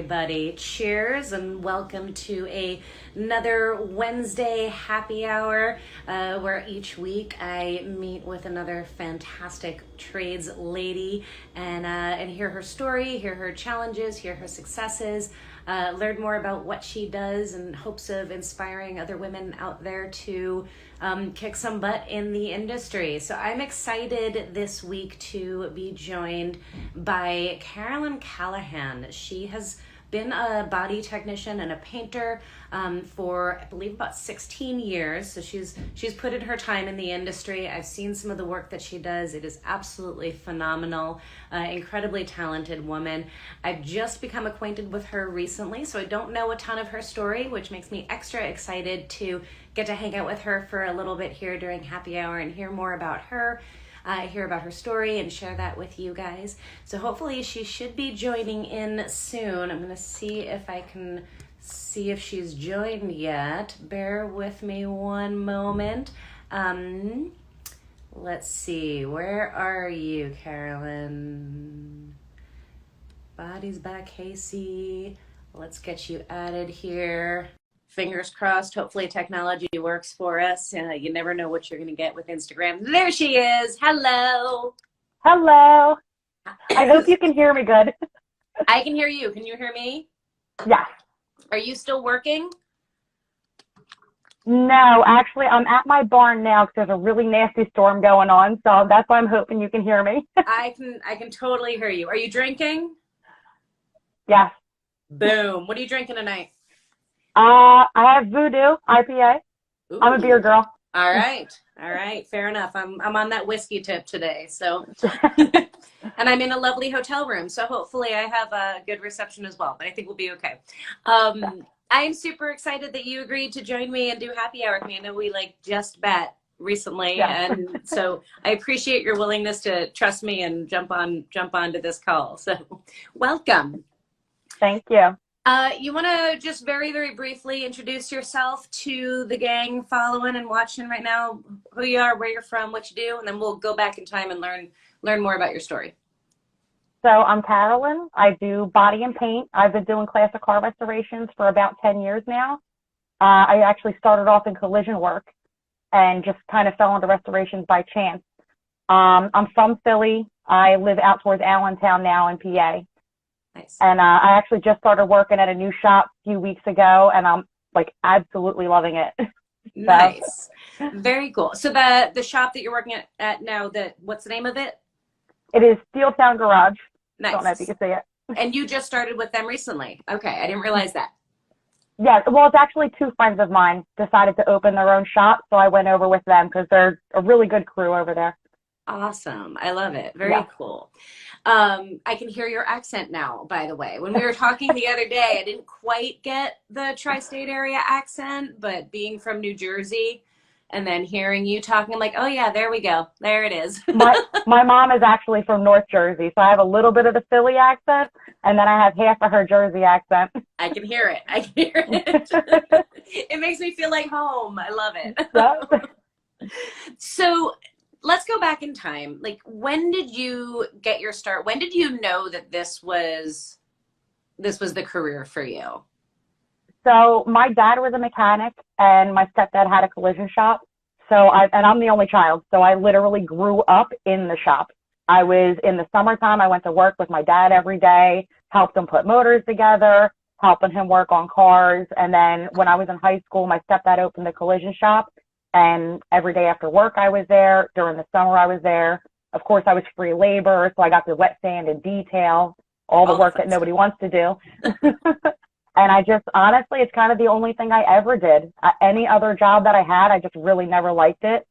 everybody. Cheers and welcome to another Wednesday happy hour where each week I meet with another fantastic trades lady and hear her story, hear her challenges, hear her successes, learn more about what she does in hopes of inspiring other women out there to kick some butt in the industry. So I'm excited this week to be joined by Karolyn Callahan. She has been a body technician and a painter for, I believe, about 16 years. So she's put in her time in the industry. I've seen some of the work that she does. It is absolutely phenomenal. Incredibly talented woman. I've just become acquainted with her recently, so I don't know a ton of her story, which makes me extra excited to get to hang out with her for a little bit here during happy hour and hear more about her. Hear about her story and share that with you guys. So hopefully she should be joining in soon. I'm gonna see if I can see if she's joined yet. Bear with me one moment. Let's see, where are you, Karolyn? Body's back, Casey. Let's get you added here. Fingers crossed, hopefully technology works for us. You never know what you're going to get with Instagram. There she is. Hello. Hello. I hope you can hear me good. I can hear you. Can you hear me? Yes. Are you still working? No, actually, I'm at my barn now because there's a really nasty storm going on. So that's why I'm hoping you can hear me. I can totally hear you. Are you drinking? Yes. Boom. What are you drinking tonight? I have Voodoo IPA. Ooh. I'm a beer girl. All right. Fair enough. I'm on that whiskey tip today. So, and I'm in a lovely hotel room. So hopefully I have a good reception as well, but I think we'll be okay. I'm super excited that you agreed to join me and do happy hour with me. I know we just met recently. Yeah. And so I appreciate your willingness to trust me and jump onto this call. So welcome. Thank you. You want to just very, very briefly introduce yourself to the gang following and watching right now, who you are, where you're from, what you do, and then we'll go back in time and learn more about your story. So I'm Karolyn. I do body and paint. I've been doing classic car restorations for about 10 years now. I actually started off in collision work and just kind of fell into restorations by chance. I'm from Philly. I live out towards Allentown now in PA. Nice. And I actually just started working at a new shop a few weeks ago, and I'm absolutely loving it. Nice. Very cool. So the shop that you're working at now, what's the name of it? It is Steeltown Garage. Nice. Don't know if you can see it. And you just started with them recently. Okay, I didn't realize that. Yeah, well, it's actually two friends of mine decided to open their own shop, so I went over with them because they're a really good crew over there. Awesome. I love it. Very cool. I can hear your accent now, by the way. When we were talking the other day, I didn't quite get the tri-state area accent, but being from New Jersey and then hearing you talking, I'm like, oh yeah, there we go. There it is. my mom is actually from North Jersey, so I have a little bit of the Philly accent, and then I have half of her Jersey accent. I can hear it. I can hear it. It makes me feel like home. I love it. So let's go back in time. When did you get your start? When did you know that this was the career for you? So my dad was a mechanic and my stepdad had a collision shop. So I'm the only child. So I literally grew up in the shop. I was in the summertime. I went to work with my dad every day, helped him put motors together, helping him work on cars. And then when I was in high school, my stepdad opened the collision shop. And every day after work, I was there. During the summer, I was there. Of course, I was free labor, so I got to wet sand and detail, all the work that nobody wants to do. And I just, honestly, it's kind of the only thing I ever did. Any other job that I had, I just really never liked it.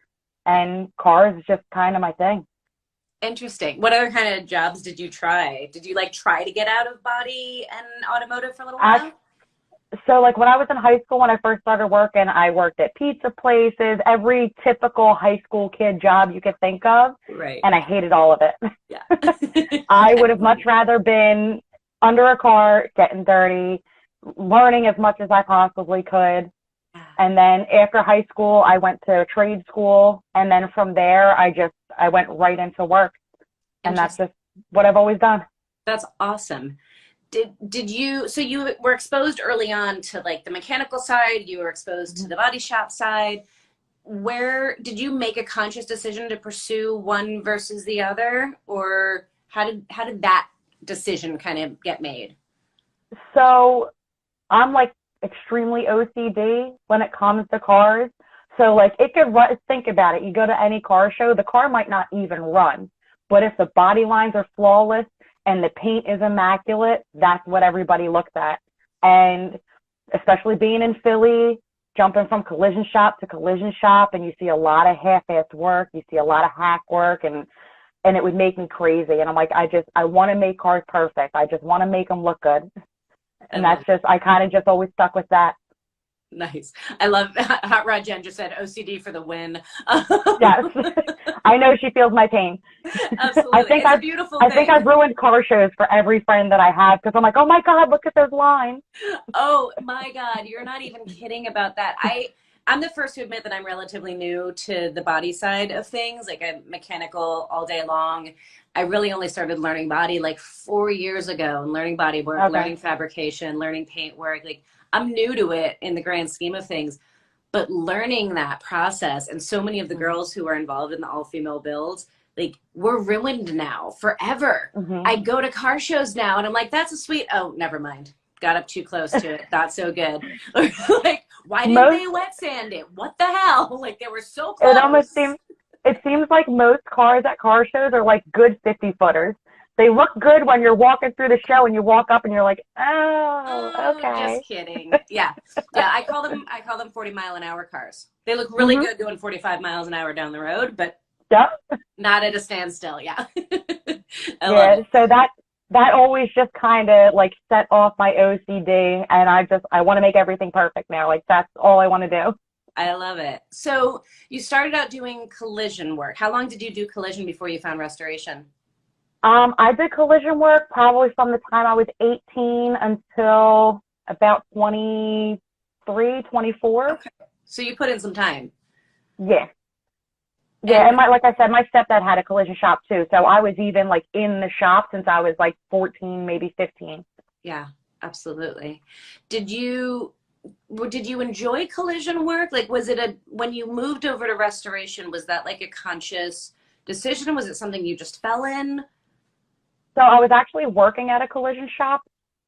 And cars is just kind of my thing. Interesting. What other kind of jobs did you try? Did you try to get out of body and automotive for a little while? So when I was in high school, when I first started working, I worked at pizza places, every typical high school kid job you could think of. Right. And I hated all of it. Yeah. I would have much rather been under a car, getting dirty, learning as much as I possibly could. And then after high school, I went to trade school. And then from there, I went right into work. And that's just what I've always done. That's awesome. Did you, so you were exposed early on to like the mechanical side, you were exposed to the body shop side. Where did you make a conscious decision to pursue one versus the other, or how did that decision kind of get made? So I'm like extremely OCD when it comes to cars. So like it could run, think about it. You go to any car show, the car might not even run. But if the body lines are flawless and the paint is immaculate, that's what everybody looks at. And especially being in Philly, jumping from collision shop to collision shop, and you see a lot of half-assed work, you see a lot of hack work, and it would make me crazy. And I'm like, I want to make cars perfect. I just want to make them look good. And that's just, I kind of just always stuck with that. Nice. I love Hot Rod Jen just said OCD for the win. Yes. I know she feels my pain. Absolutely. It's a beautiful thing. I think I've ruined car shows for every friend that I have because I'm like, oh my God, look at those lines. Oh my God. You're not even kidding about that. I'm the first to admit that I'm relatively new to the body side of things. Like I'm mechanical all day long. I really only started learning body like 4 years ago, and learning body work, learning fabrication, learning paint work. Like I'm new to it in the grand scheme of things, but learning that process, and so many of the girls who are involved in the all-female builds, like we're ruined now forever. I go to car shows now and I'm like, that's a sweet, oh, never mind. Got up too close to it. Not so good. Like, why didn't they wet sand it? What the hell? Like they were so close. It seems like most cars at car shows are like good 50-footers. They look good when you're walking through the show and you walk up and you're like, oh, okay. Just kidding. Yeah. I call them 40-mile-an-hour cars. They look really good doing 45 miles an hour down the road, but not at a standstill. Yeah. So that always just kind of like set off my OCD, and I want to make everything perfect now. Like that's all I want to do. I love it. So you started out doing collision work. How long did you do collision before you found restoration? I did collision work probably from the time I was 18 until about 23, 24. Okay. So you put in some time. Yeah. Yeah, and like I said, my stepdad had a collision shop too, so I was even like in the shop since I was like 14, maybe 15. Yeah, absolutely. Did you enjoy collision work? Like, was it when you moved over to restoration, was that like a conscious decision? Was it something you just fell in? So I was actually working at a collision shop,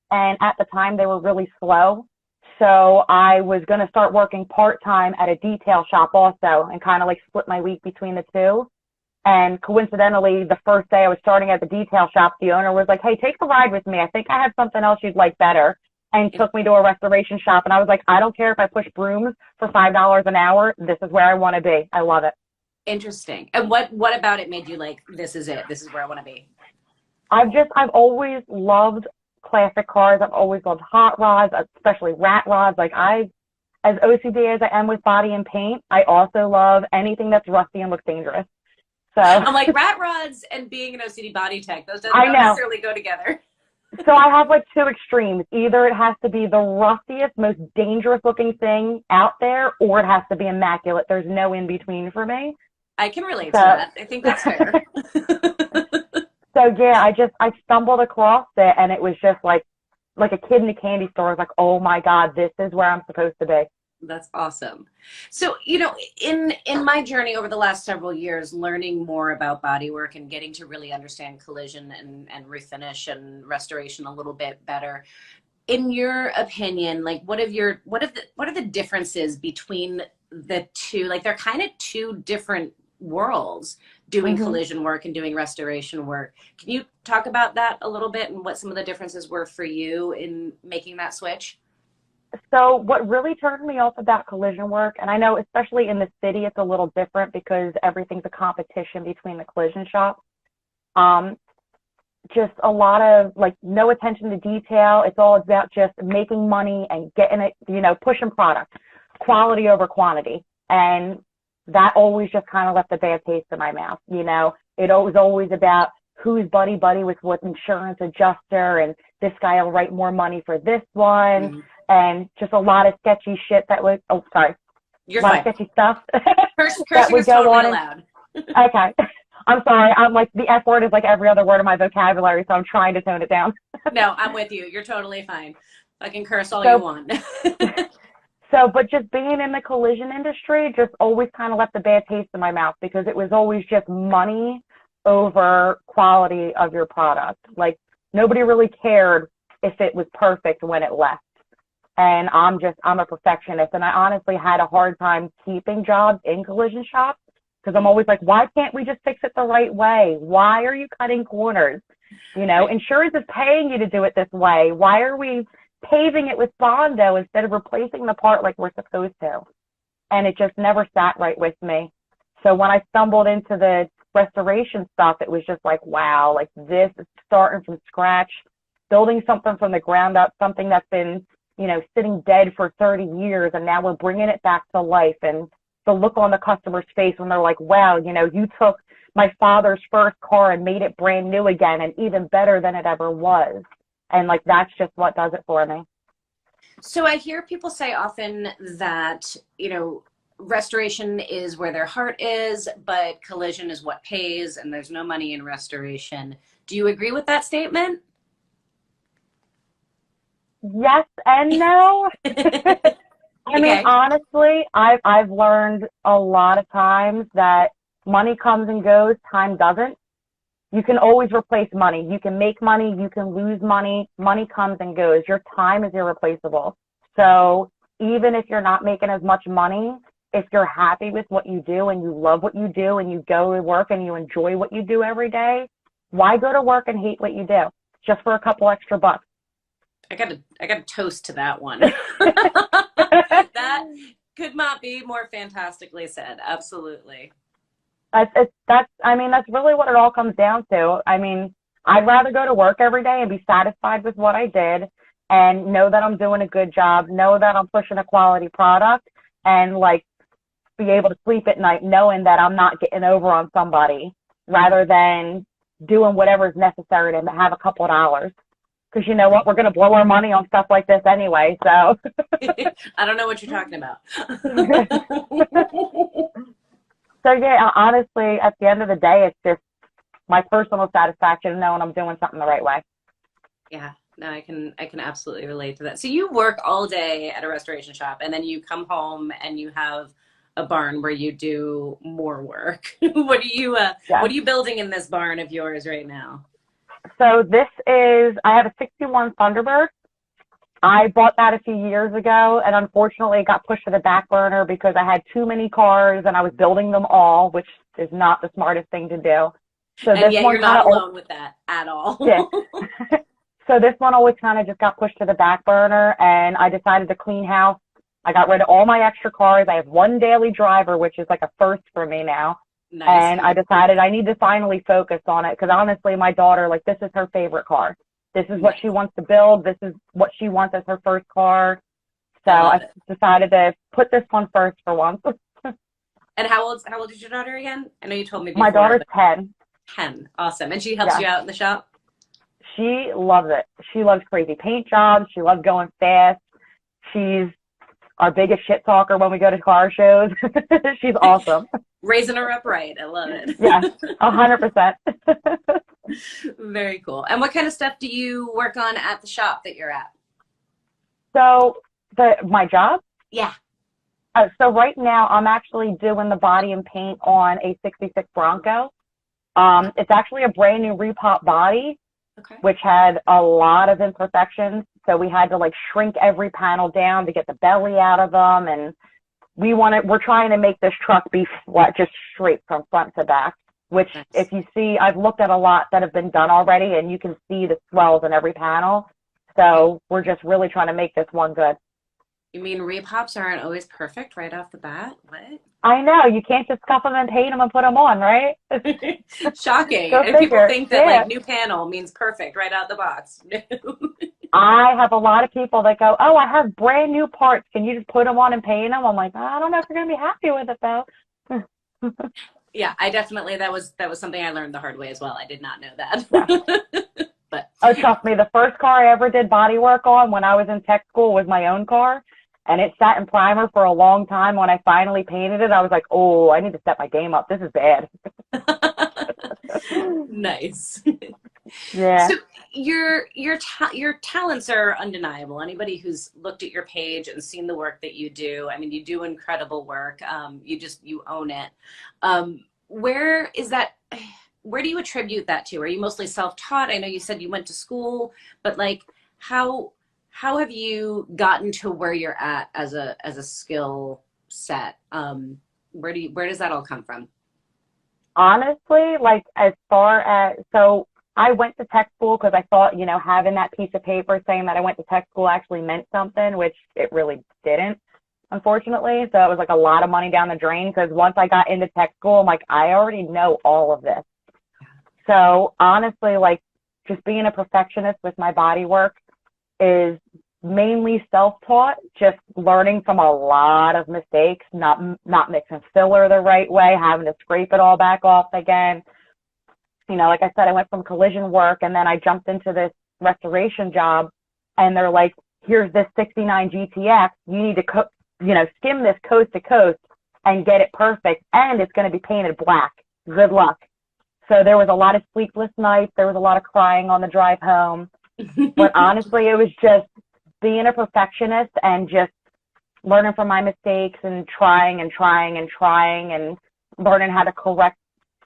and at the time they were really slow. So I was going to start working part-time at a detail shop also, and kind of like split my week between the two. And coincidentally, the first day I was starting at the detail shop, the owner was like, hey, take the ride with me. I think I have something else you'd like better. And took me to a restoration shop. And I was like, I don't care if I push brooms for $5 an hour. This is where I want to be. I love it. Interesting. And what about it made you like, this is it. This is where I want to be? I've always loved classic cars. I've always loved hot rods, especially rat rods. Like as OCD as I am with body and paint, I also love anything that's rusty and looks dangerous. So I'm like rat rods and being an OCD body tech. Those don't necessarily go together. So I have like two extremes. Either it has to be the rustiest, most dangerous looking thing out there, or it has to be immaculate. There's no in between for me. I can relate to that. I think that's fair. So yeah, I stumbled across it, and it was just like a kid in a candy store. I was like, oh my God, this is where I'm supposed to be. That's awesome. So, in my journey over the last several years, learning more about bodywork and getting to really understand collision and refinish and restoration a little bit better, in your opinion, like what are the differences between the two? Like they're kind of two different worlds, doing collision work and doing restoration work. Can you talk about that a little bit and what some of the differences were for you in making that switch? So what really turned me off about collision work, and I know especially in the city it's a little different because everything's a competition between the collision shops. Just a lot of like no attention to detail. It's all about just making money and getting it, pushing product, quality over quantity. And that always just kind of left a bad taste in my mouth. It was always about who's buddy with what insurance adjuster, and this guy will write more money for this one. And just a lot of sketchy shit that would, You're fine. Sketchy stuff. Cursing is totally allowed. Okay. I'm sorry. I'm like, the F word is like every other word in my vocabulary, so I'm trying to tone it down. No, I'm with you. You're totally fine. I can curse all you So, want. but just being in the collision industry just always kind of left a bad taste in my mouth because it was always just money over quality of your product. Like nobody really cared if it was perfect when it left. And I'm a perfectionist. And I honestly had a hard time keeping jobs in collision shops because I'm always like, why can't we just fix it the right way? Why are you cutting corners? You know, insurance is paying you to do it this way. Why are we paving it with Bondo instead of replacing the part like we're supposed to? And it just never sat right with me. So when I stumbled into the restoration stuff, it was just like, wow, like this is starting from scratch, building something from the ground up, something that's been, you know, sitting dead for 30 years, and now we're bringing it back to life. And the look on the customer's face when they're like, wow, you know, you took my father's first car and made it brand new again and even better than it ever was. And like, that's just what does it for me. So I hear people say often that, you know, restoration is where their heart is, but collision is what pays, and there's no money in restoration. Do you agree with that statement? Yes and no. I mean, Okay. honestly, I've learned a lot of times that money comes and goes, time doesn't. You can always replace money. You can make money, you can lose money. Money comes and goes. Your time is irreplaceable. So even if you're not making as much money, if you're happy with what you do and you love what you do and you go to work and you enjoy what you do every day, why go to work and hate what you do just for a couple extra bucks? I gotta toast to that one. That could not be more fantastically said. Absolutely. I mean, that's really what it all comes down to. I mean, I'd rather go to work every day and be satisfied with what I did and know that I'm doing a good job, know that I'm pushing a quality product, and like be able to sleep at night knowing that I'm not getting over on somebody rather than doing whatever is necessary to have a couple of dollars. Because you know what? We're going to blow our money on stuff like this anyway. So I don't know what you're talking about. So yeah, honestly, at the end of the day, it's just my personal satisfaction knowing I'm doing something the right way. Yeah, no, I can absolutely relate to that. So you work all day at a restoration shop, and then you come home and you have a barn where you do more work. Yeah. What are you building in this barn of yours right now? So I have a 61 Thunderbird. I bought that a few years ago, and unfortunately it got pushed to the back burner because I had too many cars and I was building them all, which is not the smartest thing to do. So And this yet one you're not kind of, alone with that at all. yeah. So this one always kind of just got pushed to the back burner, and I decided to clean house. I got rid of all my extra cars. I have one daily driver, which is like a first for me now. Nice. And I decided I need to finally focus on it because honestly, my daughter, like, this is her favorite car. This is what she wants to build. This is what she wants as her first car. So I decided to put this one first for once. And how old is your daughter again? I know you told me before. My daughter's 10. 10. Awesome. And she helps you out in the shop? She loves it. She loves crazy paint jobs. She loves going fast. She's our biggest shit talker when we go to car shows. She's awesome. Raising her up right. I love it. Yeah, 100%. Very cool. And what kind of stuff do you work on at the shop that you're at? So my job? Yeah. So right now I'm actually doing the body and paint on a 66 Bronco. It's actually a brand new repop body, which had a lot of imperfections. So we had to like shrink every panel down to get the belly out of them. And we're trying to make this truck be flat, just straight from front to back, which if you see, I've looked at a lot that have been done already and you can see the swells in every panel. So we're just really trying to make this one good. You mean repops aren't always perfect right off the bat? What? I know. You can't just scuff them and paint them and put them on, right? Shocking. Go And people figure. think that like new panel means perfect right out the box. I have a lot of people that go, oh, I have brand new parts. Can you just put them on and paint them? I'm like, I don't know if you're going to be happy with it, though. Yeah, I definitely, that was something I learned the hard way as well. I did not know that. Yeah. But oh, trust me, the first car I ever did body work on when I was in tech school was my own car. And it sat in primer for a long time. When I finally painted it, I was like, oh, I need to step my game up. This is bad. Nice. Yeah. So your talents are undeniable. Anybody who's looked at your page and seen the work that you do, I mean, you do incredible work. You own it. Where is that? Where do you attribute that to? Are you mostly self-taught? I know you said you went to school, but like, how have you gotten to where you're at as a skill set? Where does that all come from? Honestly, like as far as, so I went to tech school because I thought, having that piece of paper saying that I went to tech school actually meant something, which it really didn't, unfortunately. So it was like a lot of money down the drain because once I got into tech school, I'm like, I already know all of this. So honestly, like just being a perfectionist with my body work is mainly self-taught, just learning from a lot of mistakes, not mixing filler the right way, having to scrape it all back off again. Like I said, I went from collision work and then I jumped into this restoration job and they're like, here's this 69 GTX. You need to, skim this coast to coast and get it perfect. And it's going to be painted black. Good luck. So there was a lot of sleepless nights. There was a lot of crying on the drive home. But honestly, it was just being a perfectionist and just learning from my mistakes and trying and learning how to correct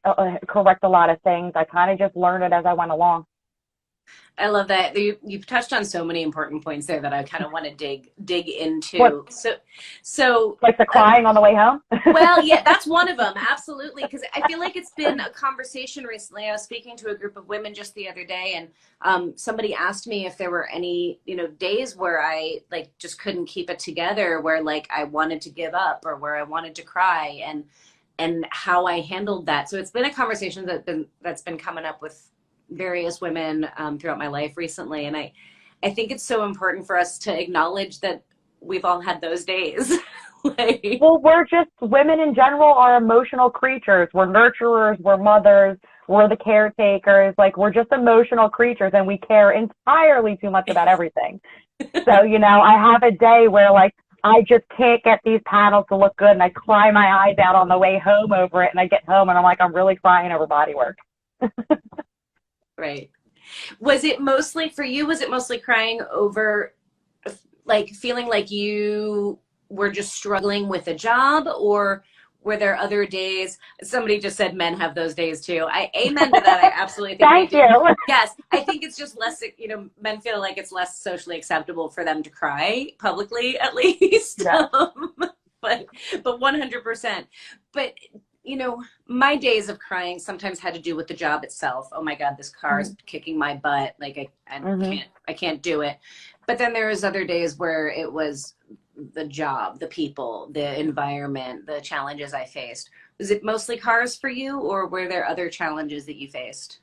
a lot of things. I kind of just learned it as I went along. I love that. You've touched on so many important points there that I kind of want to dig into. What? So like the crying on the way home? Well, yeah, that's one of them. Absolutely. Because I feel like it's been a conversation recently. I was speaking to a group of women just the other day, and somebody asked me if there were any, days where I like just couldn't keep it together, where like I wanted to give up or where I wanted to cry, and how I handled that. So it's been a conversation that's been coming up with various women throughout my life recently. And I think it's so important for us to acknowledge that we've all had those days. Well, we're just, women in general are emotional creatures. We're nurturers, we're mothers, we're the caretakers. Like, we're just emotional creatures and we care entirely too much about everything. So, I have a day where like, I just can't get these panels to look good and I cry my eyes out on the way home over it. And I get home and I'm like, I'm really crying over body work. Right. Was it mostly crying over like feeling like you were just struggling with a job, or were there other days? Somebody just said men have those days too. I amen to that. I absolutely think Thank you. Yes. I think it's just less, men feel like it's less socially acceptable for them to cry publicly, at least. Yeah. But 100%. But my days of crying sometimes had to do with the job itself. Oh my God, this car is kicking my butt. Like I can't do it. But then there was other days where it was the job, the people, the environment, the challenges I faced. Was it mostly cars for you, or were there other challenges that you faced?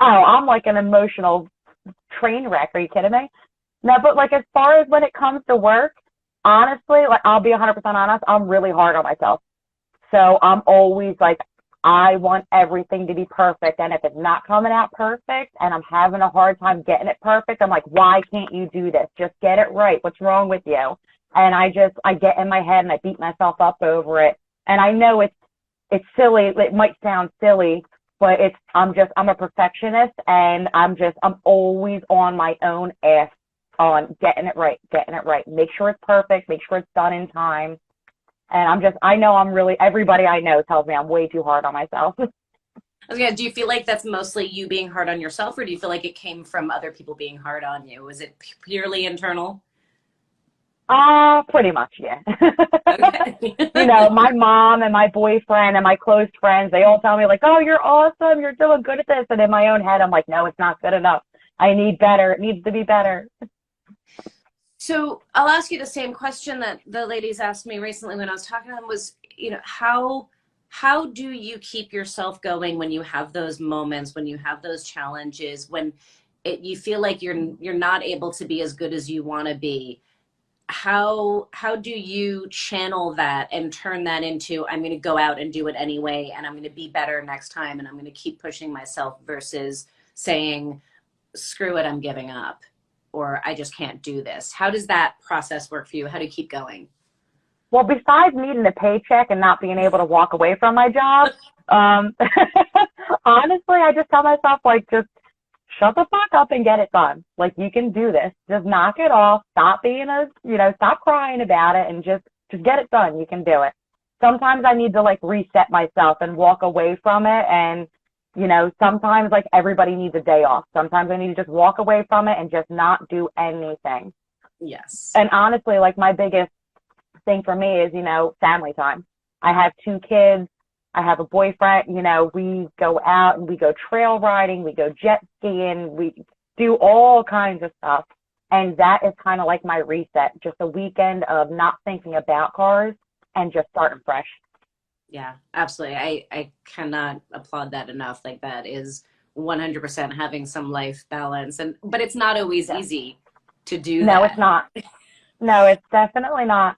Oh, I'm like an emotional train wreck. Are you kidding me? No, but like as far as when it comes to work, honestly, like I'll be 100% honest, I'm really hard on myself. So I'm always like, I want everything to be perfect. And if it's not coming out perfect and I'm having a hard time getting it perfect, I'm like, why can't you do this? Just get it right. What's wrong with you? And I get in my head and I beat myself up over it. And I know it's silly. It might sound silly, but I'm a perfectionist and I'm always on my own ass on getting it right. Make sure it's perfect. Make sure it's done in time. And everybody I know tells me I'm way too hard on myself. Do you feel like that's mostly you being hard on yourself, or do you feel like it came from other people being hard on you? Was it purely internal? Pretty much, yeah. Okay. My mom and my boyfriend and my close friends, they all tell me like, oh, you're awesome. You're doing good at this. And in my own head, I'm like, no, it's not good enough. I need better. It needs to be better. So I'll ask you the same question that the ladies asked me recently when I was talking to them was, how do you keep yourself going when you have those moments, when you have those challenges, when you feel like you're not able to be as good as you want to be? How do you channel that and turn that into, I'm going to go out and do it anyway, and I'm going to be better next time, and I'm going to keep pushing myself, versus saying, screw it, I'm giving up, or I just can't do this? How does that process work for you? How do you keep going? Well, besides needing a paycheck and not being able to walk away from my job, honestly, I just tell myself, like, just shut the fuck up and get it done. Like, you can do this. Just knock it off. Stop being stop crying about it and just get it done. You can do it. Sometimes I need to like reset myself and walk away from it. And, sometimes like everybody needs a day off. Sometimes I need to just walk away from it and just not do anything. Yes. And honestly, like my biggest thing for me is, family time. I have 2 kids. I have a boyfriend. We go out and we go trail riding. We go jet skiing. We do all kinds of stuff. And that is kind of like my reset, just a weekend of not thinking about cars and just starting fresh. Yeah, absolutely. I cannot applaud that enough. Like, that is 100% having some life balance. But it's not always easy to do that. No, it's not. No, it's definitely not.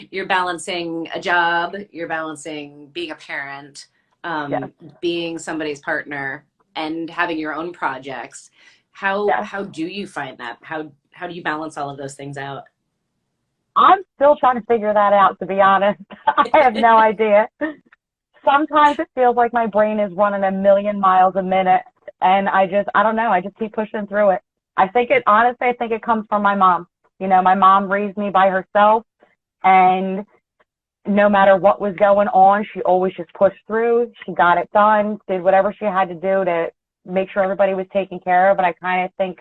You're balancing a job, you're balancing being a parent, being somebody's partner, and having your own projects. How do you find that? How do you balance all of those things out? I'm still trying to figure that out, to be honest. I have no idea. Sometimes it feels like my brain is running a million miles a minute, and I don't know. I just keep pushing through it. I think it comes from my mom. My mom raised me by herself, and no matter what was going on, she always just pushed through. She got it done, did whatever she had to do to make sure everybody was taken care of. And I kind of think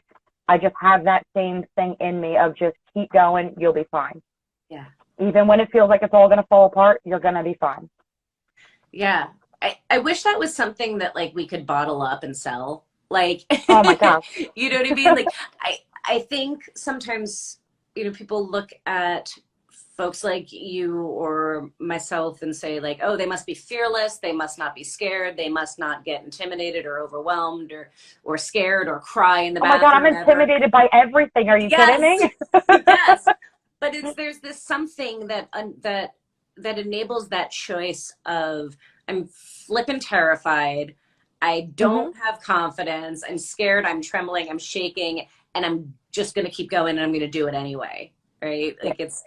I just have that same thing in me of just keep going, you'll be fine. Yeah. Even when it feels like it's all going to fall apart, you're going to be fine. Yeah. I wish that was something that like we could bottle up and sell. Like, oh my gosh. You know what I mean? Like, I think sometimes, people look at folks like you or myself and say like, oh, they must be fearless. They must not be scared. They must not get intimidated or overwhelmed or scared or cry in the bathroom. Oh my God, I'm intimidated by everything. Are you kidding me? Yes. But there's this something that enables that choice of I'm flippin' terrified. I don't have confidence. I'm scared. I'm trembling. I'm shaking. And I'm just going to keep going and I'm going to do it anyway. Right? Like it's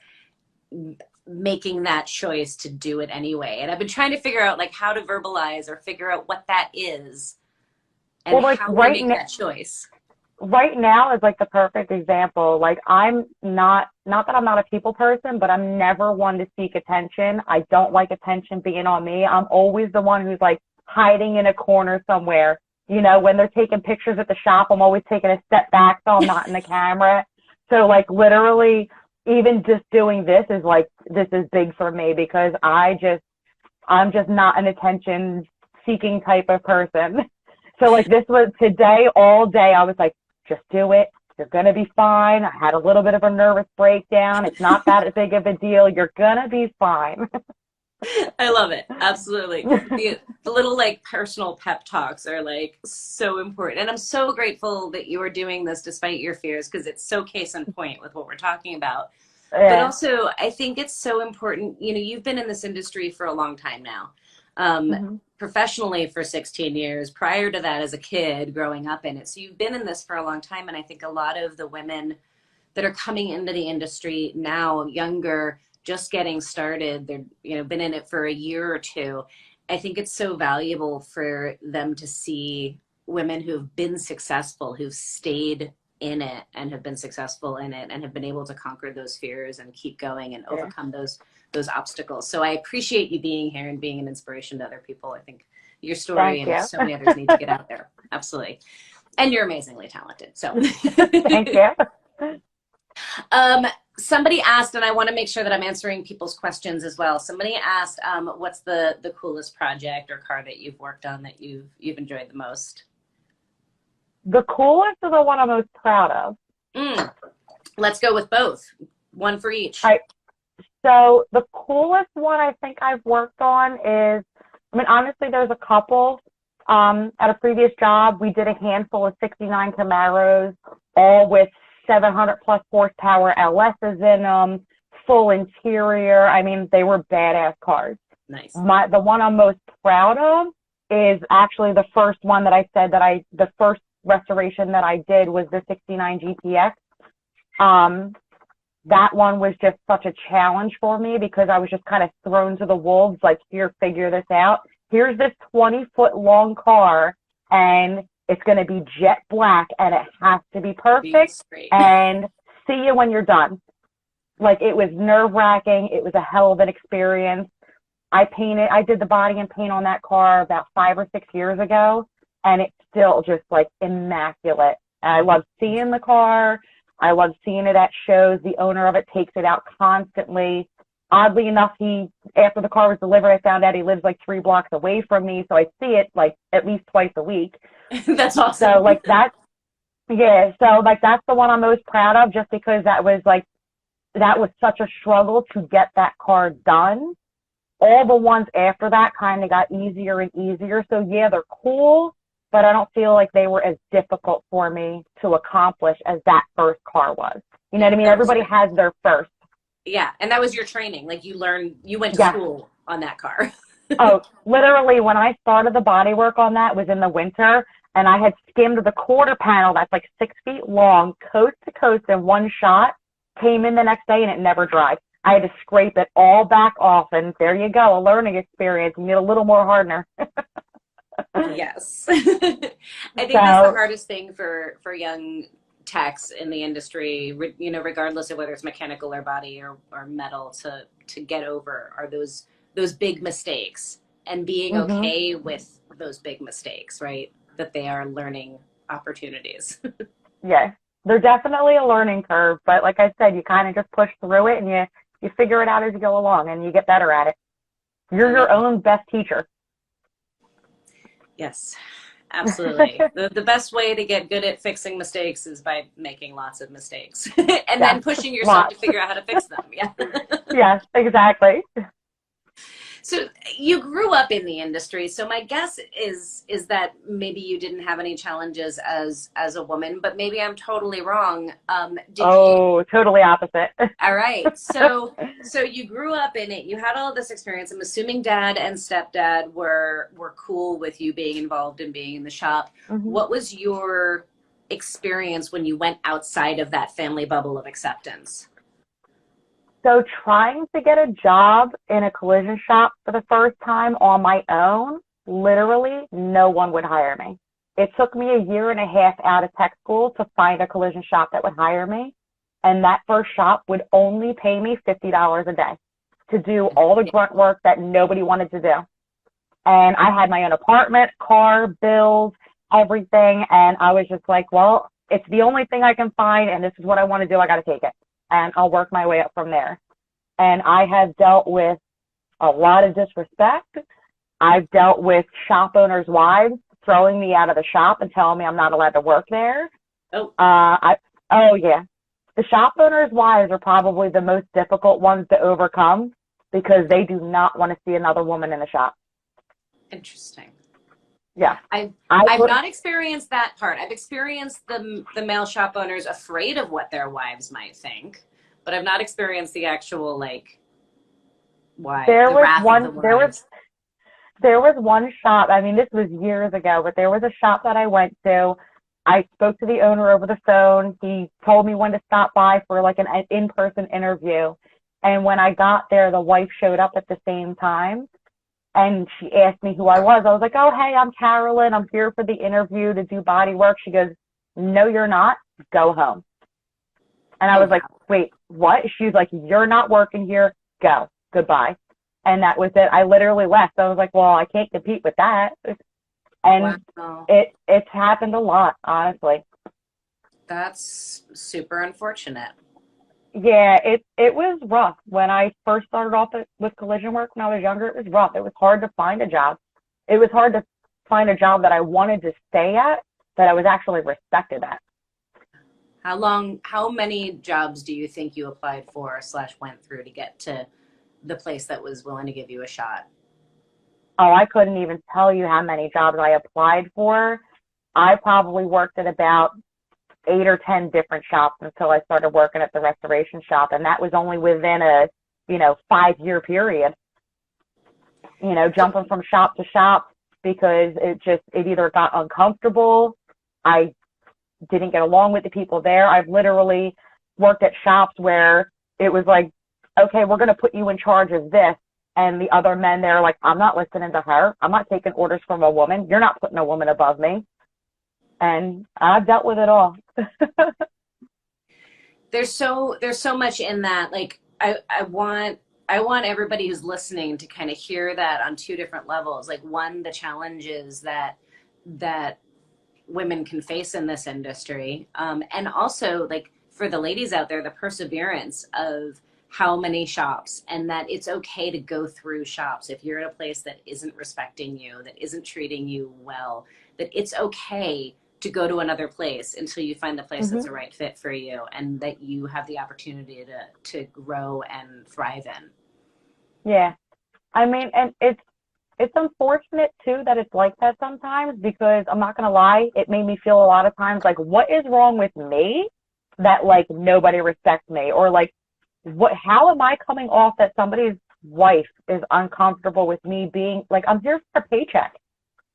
making that choice to do it anyway. And I've been trying to figure out like how to verbalize or figure out what that is and how to make that choice. Right now is like the perfect example. Like I'm not that I'm not a people person, but I'm never one to seek attention. I don't like attention being on me. I'm always the one who's like hiding in a corner somewhere. When they're taking pictures at the shop, I'm always taking a step back so I'm not in the camera. So like literally even just doing this is big for me because I'm just not an attention seeking type of person. So like this was today, all day, I was like, just do it. You're going to be fine. I had a little bit of a nervous breakdown. It's not that big of a deal. You're going to be fine. I love it. Absolutely. The little like personal pep talks are like so important. And I'm so grateful that you are doing this despite your fears because it's so case in point with what we're talking about. Yeah. But also I think it's so important. You've been in this industry for a long time now. Professionally for 16 years, prior to that as a kid growing up in it. So you've been in this for a long time. And I think a lot of the women that are coming into the industry now, younger, just getting started, they're, been in it for a year or two. I think it's so valuable for them to see women who've been successful, who've stayed in it and have been successful in it and have been able to conquer those fears and keep going and overcome those obstacles. So I appreciate you being here and being an inspiration to other people. I think your story and so many others need to get out there. Absolutely. And you're amazingly talented. So thank you. Somebody asked, and I want to make sure that I'm answering people's questions as well. Somebody asked, what's the coolest project or car that you've worked on that you've enjoyed the most? The coolest is the one I'm most proud of. Let's go with both. One for each. All right. So the coolest one I think I've worked on is, honestly, there's a couple. At a previous job, we did a handful of 69 Camaros, all with 700 plus horsepower LSs in them, full interior. They were badass cars. Nice. The one I'm most proud of is actually the first one that I said the first restoration that I did was the 69 GTX. That one was just such a challenge for me because I was just kind of thrown to the wolves, like, here, figure this out. Here's this 20-foot long car, and It's going to be jet black, and it has to be perfect. Straight. And see you when you're done. Like, it was nerve-wracking. It was a hell of an experience. I did the body and paint on that car about 5 or 6 years ago, and it's still just like immaculate. And I love seeing the car. I love seeing it at shows. The owner of it takes it out constantly. Oddly enough, after the car was delivered, I found out he lives like 3 blocks away from me, so I see it like at least twice a week. That's awesome. So like that's the one I'm most proud of, just because that was such a struggle to get that car done. All the ones after that kind of got easier and easier. So yeah, they're cool, but I don't feel like they were as difficult for me to accomplish as that first car was. You know what I mean? Everybody has their first. Yeah, and that was your training. Like, you went to school on that car. Oh, literally, when I started the bodywork on that was in the winter, and I had skimmed the quarter panel that's like 6 feet long, coast to coast in one shot, came in the next day, and it never dried. I had to scrape it all back off, and there you go, a learning experience. You need a little more hardener. Yes. I think that's the hardest thing for young techs in the industry, you know, regardless of whether it's mechanical or body or metal, to get over are those big mistakes, and being okay with those big mistakes, right? That they are learning opportunities. Yeah, they're definitely a learning curve, but like I said, you kind of just push through it, and you figure it out as you go along, and you get better at it. You're your own best teacher. Yes, absolutely. The best way to get good at fixing mistakes is by making lots of mistakes and then pushing yourself to figure out how to fix them. Yeah. Yes, exactly. So you grew up in the industry. So my guess is that maybe you didn't have any challenges as a woman, but maybe I'm totally wrong. Totally opposite. All right. So you grew up in it. You had all of this experience. I'm assuming dad and stepdad were cool with you being involved and being in the shop. What was your experience when you went outside of that family bubble of acceptance? So trying to get a job in a collision shop for the first time on my own, literally no one would hire me. It took me 1.5 years out of tech school to find a collision shop that would hire me. And that first shop would only pay me $50 a day to do all the grunt work that nobody wanted to do. And I had my own apartment, car, bills, everything. And I was just like, well, it's the only thing I can find, and this is what I want to do. I got to take it. And I'll work my way up from there. And I have dealt with a lot of disrespect. I've dealt with shop owners' wives throwing me out of the shop and telling me I'm not allowed to work there. Oh. Yeah. The shop owners' wives are probably the most difficult ones to overcome because they do not want to see another woman in the shop. Interesting. Yeah. I've not experienced that part. I've experienced the male shop owners afraid of what their wives might think, but I've not experienced the actual why. There was one shop. I mean, this was years ago, but there was a shop that I went to. I spoke to the owner over the phone. He told me when to stop by for like an in-person interview. And when I got there, the wife showed up at the same time. And she asked me who I was. I was like, oh, hey, I'm Karolyn. I'm here for the interview to do body work. She goes, no, you're not. Go home. And I was like, wait, what? She's like, you're not working here. Go. Goodbye. And that was it. I literally left. I was like, well, I can't compete with that. And it's happened a lot, honestly. That's super unfortunate. Yeah, it was rough. When I first started off with collision work when I was younger, it was rough. It was hard to find a job. It was hard to find a job that I wanted to stay at, that I was actually respected at. How many jobs do you think you applied for / went through to get to the place that was willing to give you a shot? Oh, I couldn't even tell you how many jobs I applied for. I probably worked at about 8 or 10 different shops until I started working at the restoration shop. And that was only within a, 5-year period, jumping from shop to shop because it either got uncomfortable. I didn't get along with the people there. I've literally worked at shops where it was like, okay, we're going to put you in charge of this. And the other men there are like, I'm not listening to her. I'm not taking orders from a woman. You're not putting a woman above me. And I've dealt with it all. There's so much in that. Like I want everybody who's listening to kind of hear that on two different levels. Like, one, the challenges that women can face in this industry, and also, like, for the ladies out there, the perseverance of how many shops, and that it's okay to go through shops if you're in a place that isn't respecting you, that isn't treating you well, that it's okay to go to another place until you find the place that's a Hmm. right fit for you, and that you have the opportunity to grow and thrive in. Yeah. I mean, and it's unfortunate too that it's like that sometimes, because I'm not gonna lie, it made me feel a lot of times like, what is wrong with me that like nobody respects me, or like, what, how am I coming off that somebody's wife is uncomfortable with me being like, I'm here for a paycheck.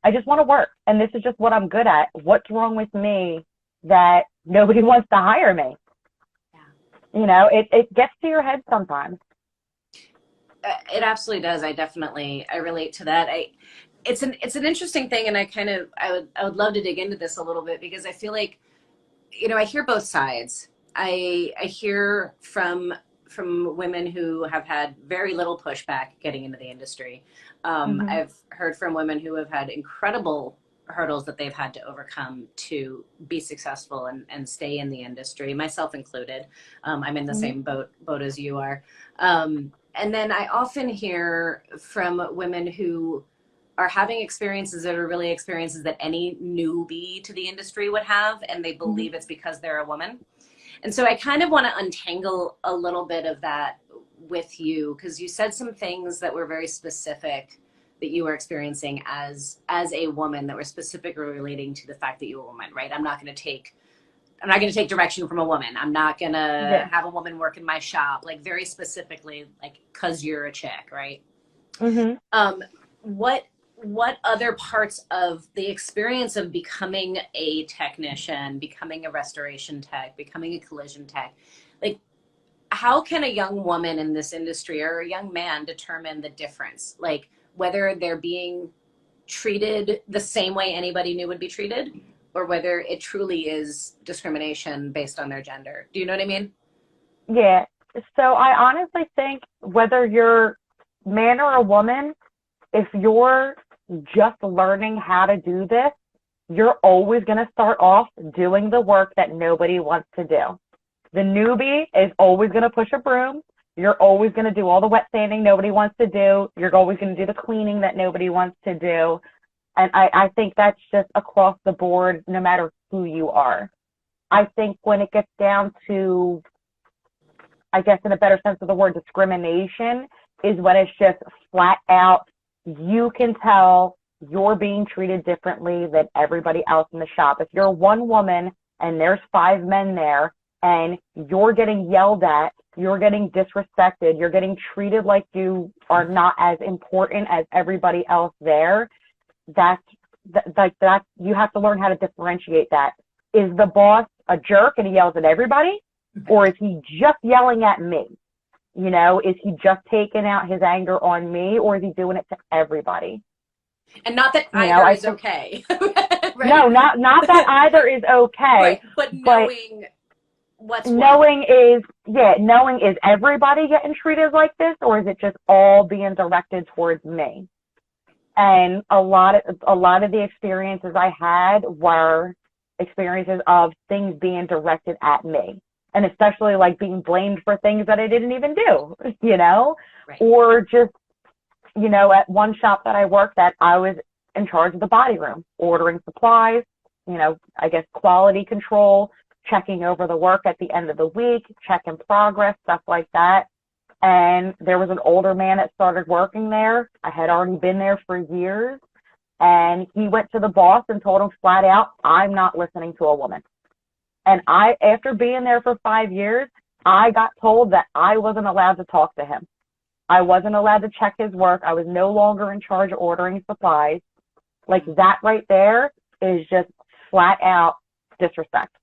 I just want to work, and this is just what I'm good at. What's wrong with me that nobody wants to hire me? Yeah. It gets to your head sometimes. It absolutely does. I relate to that. It's an interesting thing, and I would love to dig into this a little bit, because I feel like, I hear both sides. I hear from women who have had very little pushback getting into the industry. Hmm. I've heard from women who have had incredible hurdles that they've had to overcome to be successful and stay in the industry, myself included. I'm in the Hmm. same boat as you are. And then I often hear from women who are having experiences that are really experiences that any newbie to the industry would have, and they Hmm. believe it's because they're a woman. And so I kind of want to untangle a little bit of that with you, because you said some things that were very specific that you were experiencing as a woman, that were specifically relating to the fact that you're a woman, right? I'm not going to take direction from a woman. I'm not going to Yeah. have a woman work in my shop, like, very specifically, like, cuz you're a chick, right? Hmm. Um, what other parts of the experience of becoming a technician, becoming a restoration tech, becoming a collision tech, like, how can a young woman in this industry, or a young man, determine the difference? Like, whether they're being treated the same way anybody new would be treated, or whether it truly is discrimination based on their gender. Do you know what I mean? Yeah. So I honestly think whether you're man or a woman, if you're just learning how to do this, you're always going to start off doing the work that nobody wants to do. The newbie is always going to push a broom. You're always going to do all the wet sanding nobody wants to do. You're always going to do the cleaning that nobody wants to do. And I think that's just across the board, no matter who you are. I think when it gets down to, I guess in a better sense of the word, discrimination, is when it's just flat out, you can tell you're being treated differently than everybody else in the shop. If you're one woman and there's five men there and you're getting yelled at, you're getting disrespected, you're getting treated like you are not as important as everybody else there, that's like that, you have to learn how to differentiate that. Is the boss a jerk and he yells at everybody, or is he just yelling at me? Is he just taking out his anger on me, or is he doing it to everybody? And not that either I is think, okay, right? no, not that either is okay, Right, but but knowing what's what. knowing, is everybody getting treated like this, or is it just all being directed towards me? And a lot of the experiences I had were experiences of things being directed at me, and especially like being blamed for things that I didn't even do, Right. or just, at one shop that I worked at, I was in charge of the body room, ordering supplies, I guess quality control, checking over the work at the end of the week, checking progress, stuff like that. And there was an older man that started working there. I had already been there for years. And he went to the boss and told him flat out, I'm not listening to a woman. And after being there for 5 years, I got told that I wasn't allowed to talk to him. I wasn't allowed to check his work. I was no longer in charge of ordering supplies. Like, that right there is just flat out disrespect.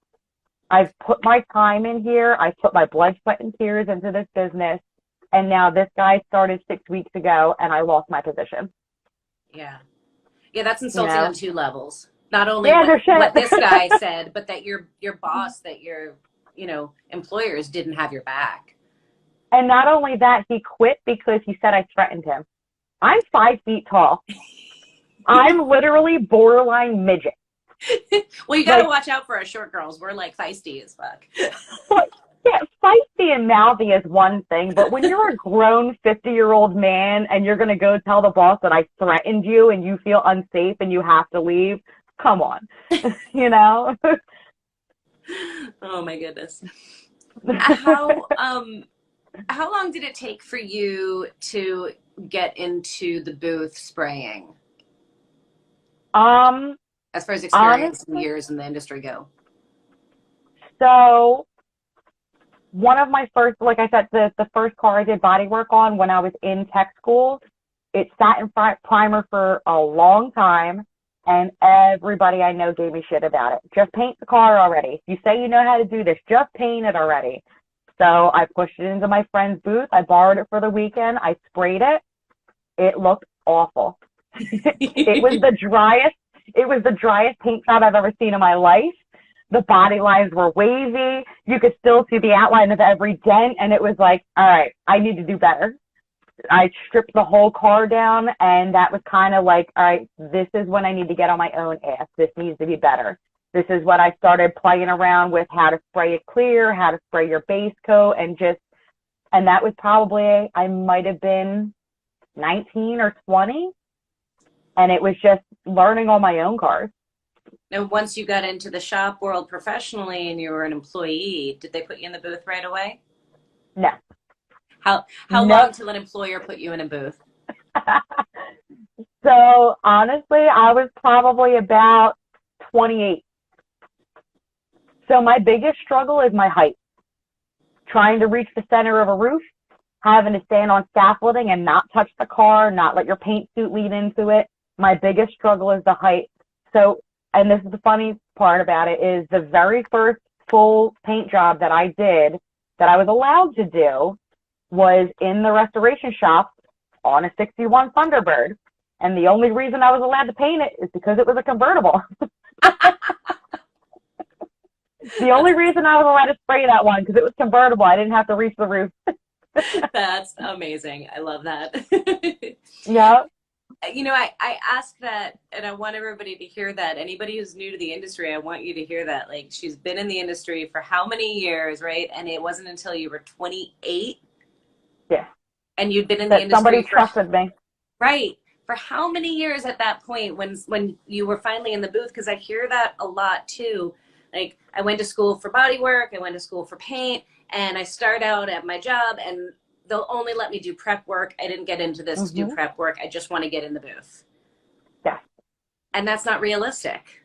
I've put my time in here. I've put my blood, sweat, and tears into this business. And now this guy started 6 weeks ago and I lost my position. Yeah. Yeah, that's You insulting on know, two levels. Not only Yeah, no what this shit. guy said, but that your boss, that your, employers didn't have your back. And not only that, he quit because he said I threatened him. I'm 5 feet tall. I'm literally borderline midget. Well, you got to Like, watch out for us short girls. We're like feisty as fuck. but yeah, feisty and mouthy is one thing, but when you're a grown 50-year-old man and you're going to go tell the boss that I threatened you and you feel unsafe and you have to leave, come on, you know? Oh my goodness. How how long did it take for you to get into the booth spraying, um, as far as experience and honestly, years in the industry go? so one of my first, like I said, the first car I did body work on when I was in tech school, it sat in front primer for a long time, and everybody I know gave me shit about it. Just paint the car already. You say you know how to do this, just paint it already. So I pushed it into my friend's booth. I borrowed it for the weekend. I sprayed it. It looked awful. It was the driest. It was the driest paint job I've ever seen in my life. The body lines were wavy. You could still see the outline of every dent, and it was like, all right, I need to do better. I stripped the whole car down, and that was kind of like, all right, this is when I need to get on my own ass. This needs to be better. This is when I started playing around with how to spray it clear, how to spray your base coat, and that was probably, I might have been 19 or 20, and it was just learning on my own cars. Now, once you got into the shop world professionally and you were an employee, did they put you in the booth right away? No, How no. long till an employer put you in a booth? So honestly, I was probably about 28. So my biggest struggle is my height. Trying to reach the center of a roof, having to stand on scaffolding and not touch the car, not let your paint suit lead into it. My biggest struggle is the height. So, and this is the funny part about it, is the very first full paint job that I did, that I was allowed to do, was in the restoration shop on a 61 Thunderbird. And the only reason I was allowed to paint it is because it was a convertible. The only reason I was allowed to spray that one, because it was convertible. I didn't have to reach the roof. That's amazing. I love that. Yeah. I ask that, and I want everybody to hear that. Anybody who's new to the industry, I want you to hear that. Like, she's been in the industry for how many years, right? And it wasn't until you were 28, Yeah. and you'd been in the That somebody industry for, trusted me. right, for how many years at that point when you were finally in the booth? Because I hear that a lot too. Like, I went to school for body work, I went to school for paint, and I start out at my job, and they'll only let me do prep work. I didn't get into this to do Mm-hmm. prep work. I just want to get in the booth. Yeah. And that's not realistic.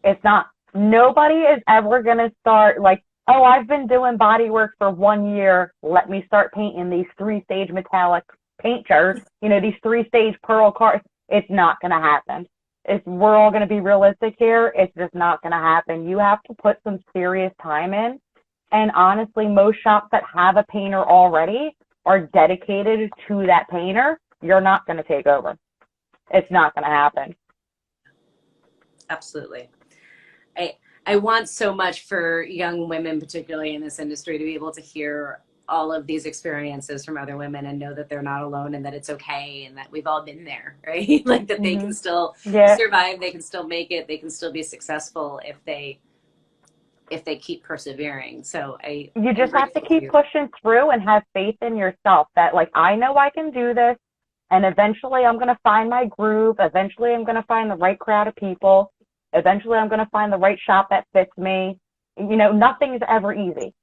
It's not. Nobody is ever going to start like, oh, I've been doing body work for 1 year. Let me start painting these 3-stage metallic paint jars, these 3-stage pearl cars. It's not going to happen. If we're all going to be realistic here, it's just not going to happen. You have to put some serious time in. And honestly, most shops that have a painter already are dedicated to that painter. You're not going to take over. It's not going to happen. Absolutely. I want so much for young women, particularly in this industry, to be able to hear all of these experiences from other women and know that they're not alone and that it's okay and that we've all been there, right? Like, that they can still survive, they can still make it, they can still be successful if they keep persevering. So you I'm just have to grateful for keep you. pushing through and have faith in yourself that, like, I know I can do this, and eventually I'm going to find my groove. Eventually I'm going to find the right crowd of people. Eventually I'm going to find the right shop that fits me. Nothing's ever easy.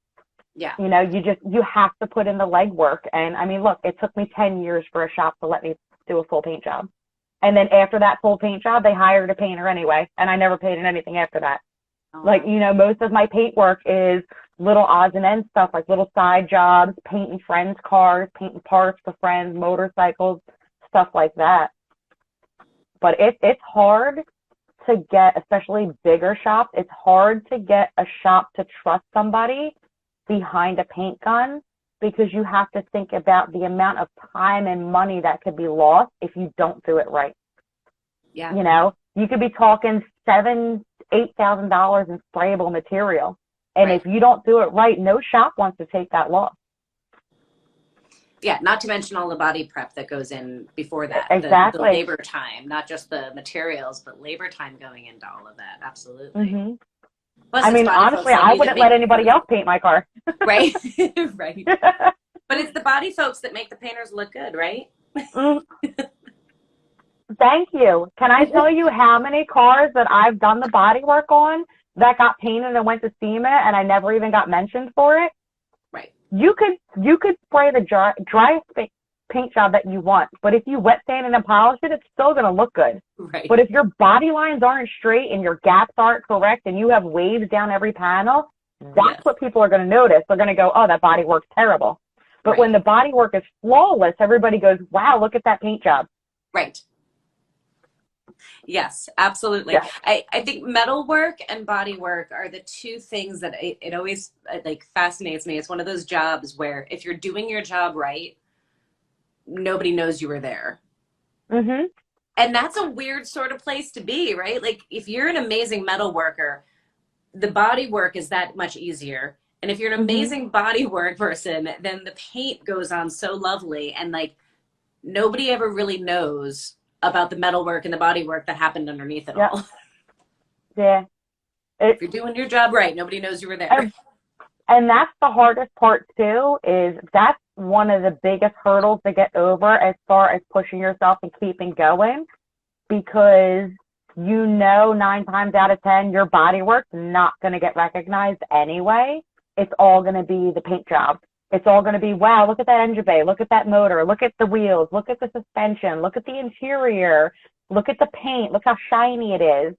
Yeah. You have to put in the legwork. And I mean, look, it took me 10 years for a shop to let me do a full paint job. And then after that full paint job, they hired a painter anyway. And I never painted anything after that. Oh, Like, most of my paint work is little odds and ends stuff, like little side jobs, painting friends' cars, painting parts for friends, motorcycles, stuff like that. But it's hard to get, especially bigger shops, it's hard to get a shop to trust somebody behind a paint gun, because you have to think about the amount of time and money that could be lost if you don't do it right. yeah. you could be talking $7,000-8,000 in sprayable material. And Right. if you don't do it right, no shop wants to take that loss. Yeah, not to mention all the body prep that goes in before that. The Exactly. labor time, not just the materials, but labor time going into all of that. Absolutely. Mm-hmm. Plus, I it's mean, body folks honestly, like I you that wouldn't let make anybody else paint my car. right, right. But it's the body folks that make the painters look good, right? Mm, thank you. Can I tell you how many cars that I've done the body work on that got painted and went to SEMA and I never even got mentioned for it? Right. You could spray the driest paint job that you want, but if you wet sand it and polish it, it's still going to look good. Right. But if your body lines aren't straight and your gaps aren't correct and you have waves down every panel, that's what people are going to notice. They're going to go, oh, that body work's terrible. But right. when the body work is flawless, everybody goes, wow, look at that paint job. Right. Yes, absolutely. Yeah. I think metal work and body work are the two things that it always like fascinates me. It's one of those jobs where if you're doing your job right, nobody knows you were there. Mm-hmm. And that's a weird sort of place to be, right? Like if you're an amazing metal worker, the body work is that much easier. And if you're an amazing body work person, then the paint goes on so lovely. And like nobody ever really knows about the metal work and the body work that happened underneath it all. Yeah. If you're doing your job right, nobody knows you were there. And that's the hardest part too, is that's one of the biggest hurdles to get over as far as pushing yourself and keeping going, because 9 times out of 10, your body work's not going to get recognized anyway. It's all going to be the paint job. It's all going to be, wow, look at that engine bay, look at that motor, look at the wheels, look at the suspension, look at the interior, look at the paint, look how shiny it is.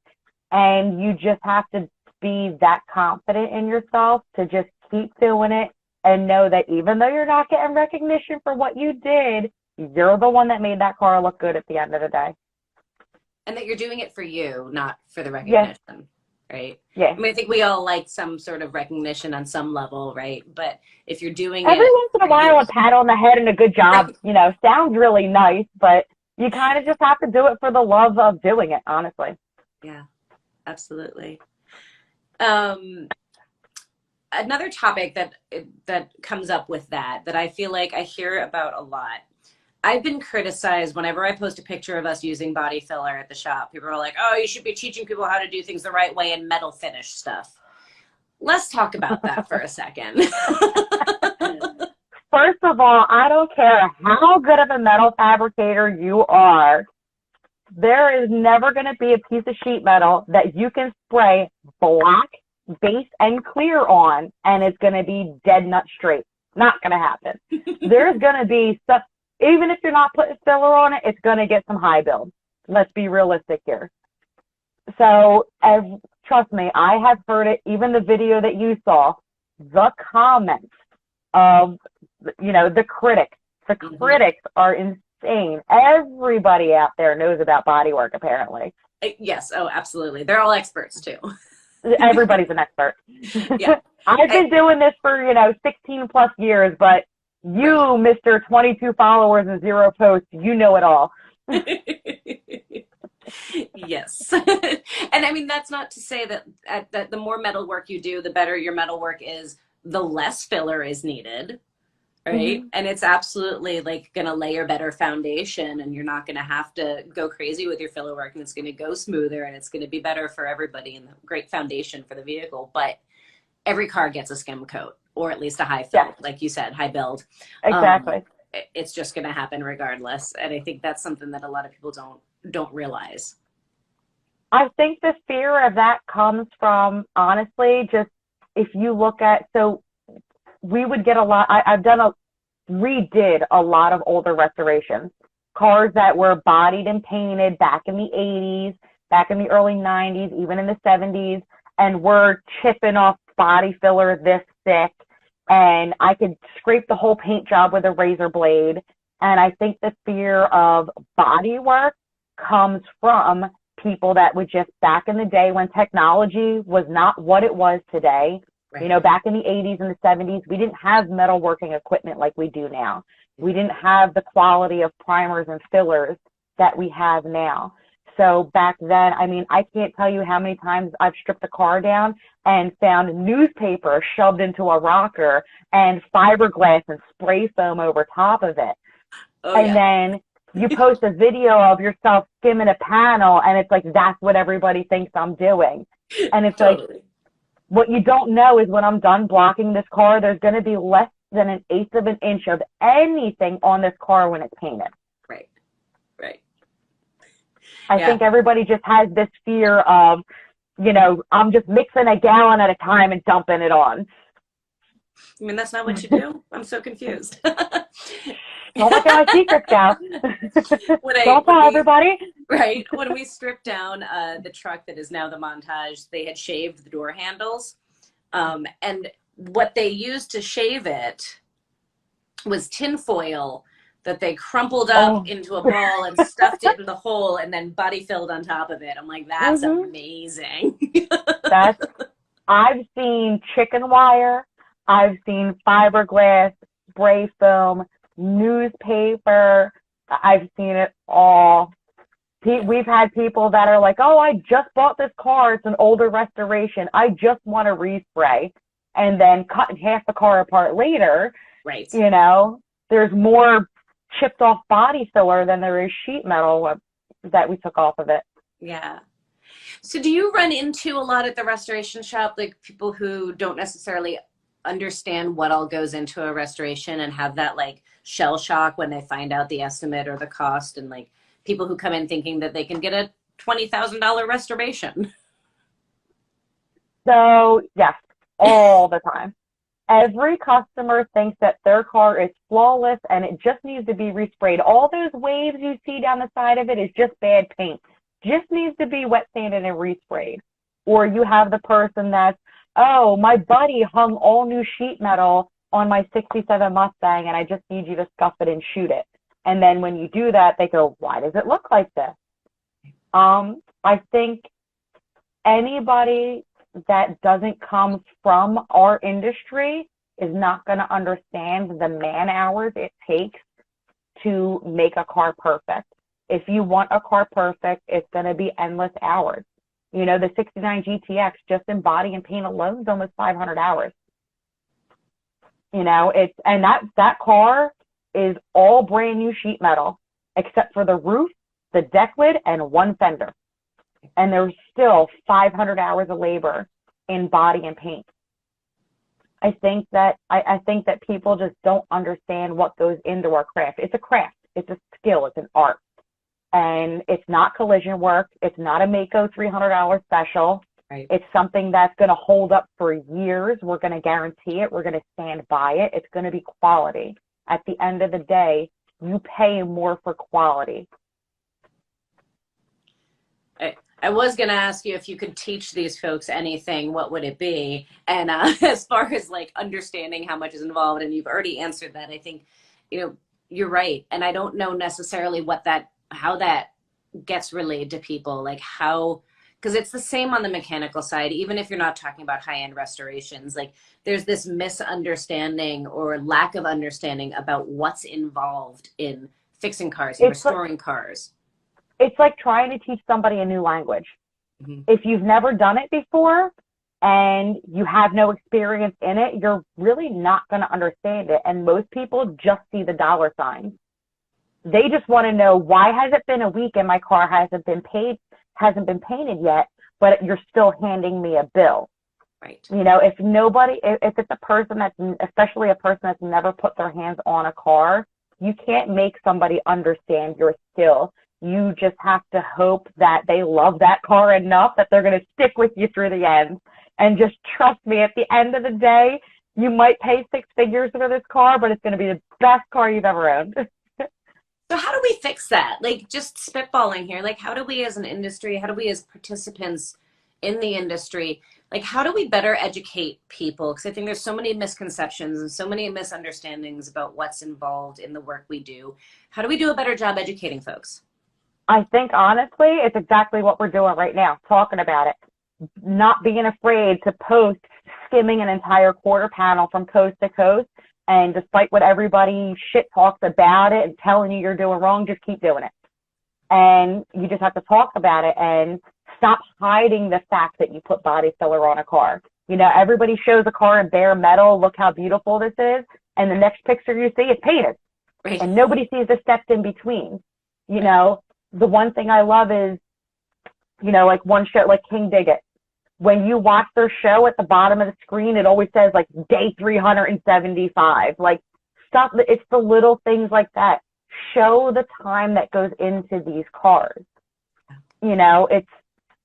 And you just have to be that confident in yourself to just keep doing it and know that even though you're not getting recognition for what you did, you're the one that made that car look good at the end of the day. And that you're doing it for you, not for the recognition. Yes. Right? Yeah. I mean, I think we all like some sort of recognition on some level, right? But if you're doing every once in a while, a pat on the head and a good job, sounds really nice, but you kind of just have to do it for the love of doing it, honestly. Yeah, absolutely. Another topic that comes up with that I feel like I hear about a lot. I've been criticized whenever I post a picture of us using body filler at the shop. People are like, oh, you should be teaching people how to do things the right way and metal finish stuff. Let's talk about that for a second. First of all, I don't care how good of a metal fabricator you are. There is never going to be a piece of sheet metal that you can spray black, base, and clear on, and it's going to be dead nut straight. Not going to happen. There's going to be stuff. Even if you're not putting filler on it, it's going to get some high build. Let's be realistic here. So, trust me, I have heard it, even the video that you saw, the comments of, the critics. The critics are insane. Everybody out there knows about bodywork, apparently. Yes. Oh, absolutely. They're all experts, too. Everybody's an expert. Yeah. I've been doing this for, 16 plus years, but you, right. Mr. 22 followers and 0 posts, you know it all. Yes. And I mean, that's not to say that the more metal work you do, the better your metal work is, the less filler is needed. Right. Mm-hmm. And it's absolutely like going to lay a better foundation, and you're not going to have to go crazy with your filler work, and it's going to go smoother, and it's going to be better for everybody, and a great foundation for the vehicle. But every car gets a skim coat, or at least a high fill, like you said, high build. Exactly. It's just going to happen regardless. And I think that's something that a lot of people don't realize. I think the fear of that comes from, honestly, just if you look at, so we would get a lot, redid a lot of older restorations. Cars that were bodied and painted back in the 80s, back in the early 90s, even in the 70s, and we're chipping off body filler this thick, and I could scrape the whole paint job with a razor blade. And I think the fear of body work comes from people that would just, back in the day when technology was not what it was today, right. Back in the 80s and the 70s, we didn't have metalworking equipment like we do now. We didn't have the quality of primers and fillers that we have now. So back then, I mean, I can't tell you how many times I've stripped a car down and found newspaper shoved into a rocker and fiberglass and spray foam over top of it. Oh, and yeah. then you post a video of yourself skimming a panel, and it's like, that's what everybody thinks I'm doing. And it's Totally. like, what you don't know is when I'm done blocking this car, there's going to be less than an eighth of an inch of anything on this car when it's painted. Right. Right. I think everybody just has this fear of, you know, I'm just mixing a gallon at a time and dumping it on. I mean, that's not what you do. I'm so confused. Don't let my secrets, gal. Don't tell everybody. Right. When we stripped down the truck that is now the Montage, they had shaved the door handles. And what they used to shave it was tinfoil that they crumpled up into a ball and stuffed it in the hole and then body filled on top of it. I'm like, that's amazing. I've seen chicken wire. I've seen fiberglass, spray foam, newspaper. I've seen it all. We've had people that are like, oh, I just bought this car. It's an older restoration. I just want to respray, and then cut half the car apart later. Right. You know, there's more chipped off body filler than there is sheet metal that we took off of it. Yeah. So do you run into a lot at the restoration shop, like people who don't necessarily understand what all goes into a restoration and have that like shell shock when they find out the estimate or the cost, and like people who come in thinking that they can get a $20,000 restoration? So yes, all the time. Every customer thinks that their car is flawless and it just needs to be resprayed. All those waves you see down the side of it is just bad paint. Just needs to be wet sanded and resprayed. Or you have the person that's, oh, my buddy hung all new sheet metal on my 67 Mustang and I just need you to scuff it and shoot it. And then when you do that, they go, why does it look like this? I think anybody that doesn't come from our industry is not going to understand the man hours it takes to make a car perfect. If you want a car perfect, it's going to be endless hours. You know, the 69 GTX just in body and paint alone is almost 500 hours. You know, and that car is all brand new sheet metal, except for the roof, the deck lid, and one fender. And there's still 500 hours of labor in body and paint. I think that people just don't understand what goes into our craft. It's a craft. It's a skill. It's an art. And it's not collision work. It's not a Mako $300 special. Right. It's something that's going to hold up for years. We're going to guarantee it. We're going to stand by it. It's going to be quality. At the end of the day, you pay more for quality. I was going to ask you if you could teach these folks anything, what would it be? And as far as like understanding how much is involved, and you've already answered that, I think, you know, you're right. And I don't know necessarily how that gets relayed to people, like how, because it's the same on the mechanical side, even if you're not talking about high-end restorations, like there's this misunderstanding or lack of understanding about what's involved in fixing cars and restoring cars. It's like trying to teach somebody a new language. Mm-hmm. If you've never done it before and you have no experience in it, you're really not going to understand it. And most people just see the dollar signs. They just want to know, why has it been a week and my car hasn't been painted yet, but you're still handing me a bill. Right. You know, if it's a person especially a person that's never put their hands on a car, you can't make somebody understand your skill. You just have to hope that they love that car enough that they're going to stick with you through the end. And just trust me, at the end of the day, you might pay 6 figures for this car, but it's going to be the best car you've ever owned. So how do we fix that? Like, just spitballing here, like how do we as an industry, how do we as participants in the industry, like how do we better educate people? Because I think there's so many misconceptions and so many misunderstandings about what's involved in the work we do. How do we do a better job educating folks? I think, honestly, it's exactly what we're doing right now, talking about it. Not being afraid to post skimming an entire quarter panel from coast to coast. And despite what everybody shit talks about it and telling you you're doing wrong, just keep doing it. and you just have to talk about it and stop hiding the fact that you put body filler on a car. You know, everybody shows a car in bare metal, look how beautiful this is, and the next picture you see is painted. Right. And nobody sees the steps in between. You know, the one thing I love is, you know, like one show, like King Diggit. When you watch their show, at the bottom of the screen, it always says, like, day 375. Like, stuff, it's the little things like that. Show the time that goes into these cars. You know,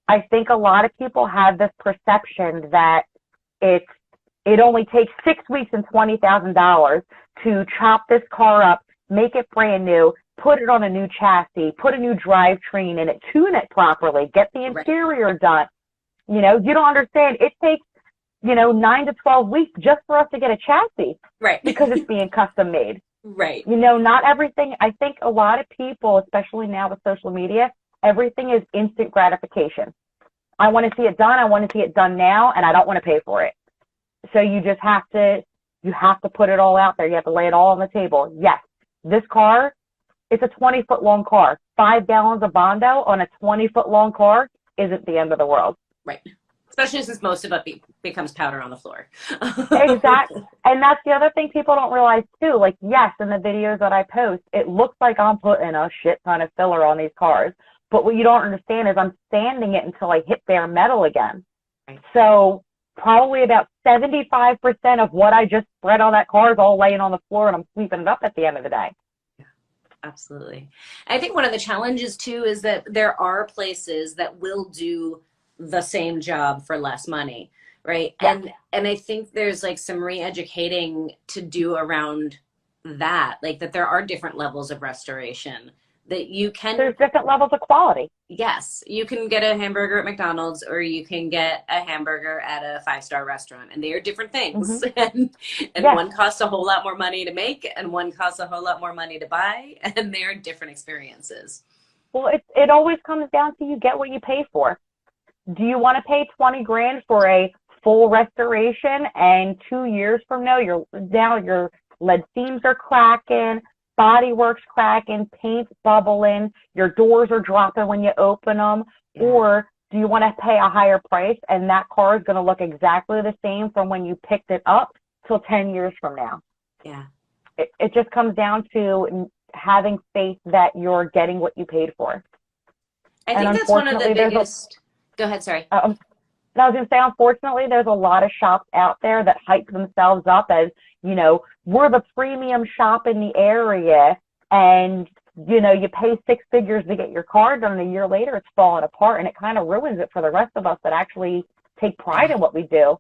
I think a lot of people have this perception that it only takes 6 weeks and $20,000 to chop this car up, make it brand new, put it on a new chassis, put a new drivetrain in it, tune it properly, get the interior done. You know, you don't understand. It takes, you know, 9 to 12 weeks just for us to get a chassis. Right. Because it's being custom made. Right. You know, not everything. I think a lot of people, especially now with social media, everything is instant gratification. I want to see it done. I want to see it done now, and I don't want to pay for it. So you just have to put it all out there. You have to lay it all on the table. Yes, this car, it's a 20-foot long car. 5 gallons of Bondo on a 20-foot long car isn't the end of the world. Right. Especially since most of it becomes powder on the floor. Exactly. And that's the other thing people don't realize too. Like, yes, in the videos that I post, it looks like I'm putting a shit ton of filler on these cars. But what you don't understand is I'm sanding it until I hit bare metal again. Right. So probably about 75% of what I just spread on that car is all laying on the floor, and I'm sweeping it up at the end of the day. Yeah, absolutely. I think one of the challenges too is that there are places that will do the same job for less money, right? Yeah. And I think there's like some re-educating to do around that, like that there are different levels of restoration that you can. There's different levels of quality. Yes, you can get a hamburger at McDonald's or you can get a hamburger at a 5-star restaurant, and they are different things. Mm-hmm. and yes. One costs a whole lot more money to make and one costs a whole lot more money to buy, and they are different experiences. Well, it always comes down to you get what you pay for. Do you want to pay 20 grand for a full restoration, and 2 years from now your lead seams are cracking, bodywork's cracking, paint's bubbling, your doors are dropping when you open them? Yeah. Or do you want to pay a higher price and that car is going to look exactly the same from when you picked it up till 10 years from now? Yeah. It just comes down to having faith that you're getting what you paid for. I think that's one of the biggest. Go ahead, sorry. I was going to say, unfortunately, there's a lot of shops out there that hype themselves up as, you know, we're the premium shop in the area, and, you know, you pay 6 figures to get your car done, and a year later it's falling apart, and it kind of ruins it for the rest of us that actually take pride in what we do.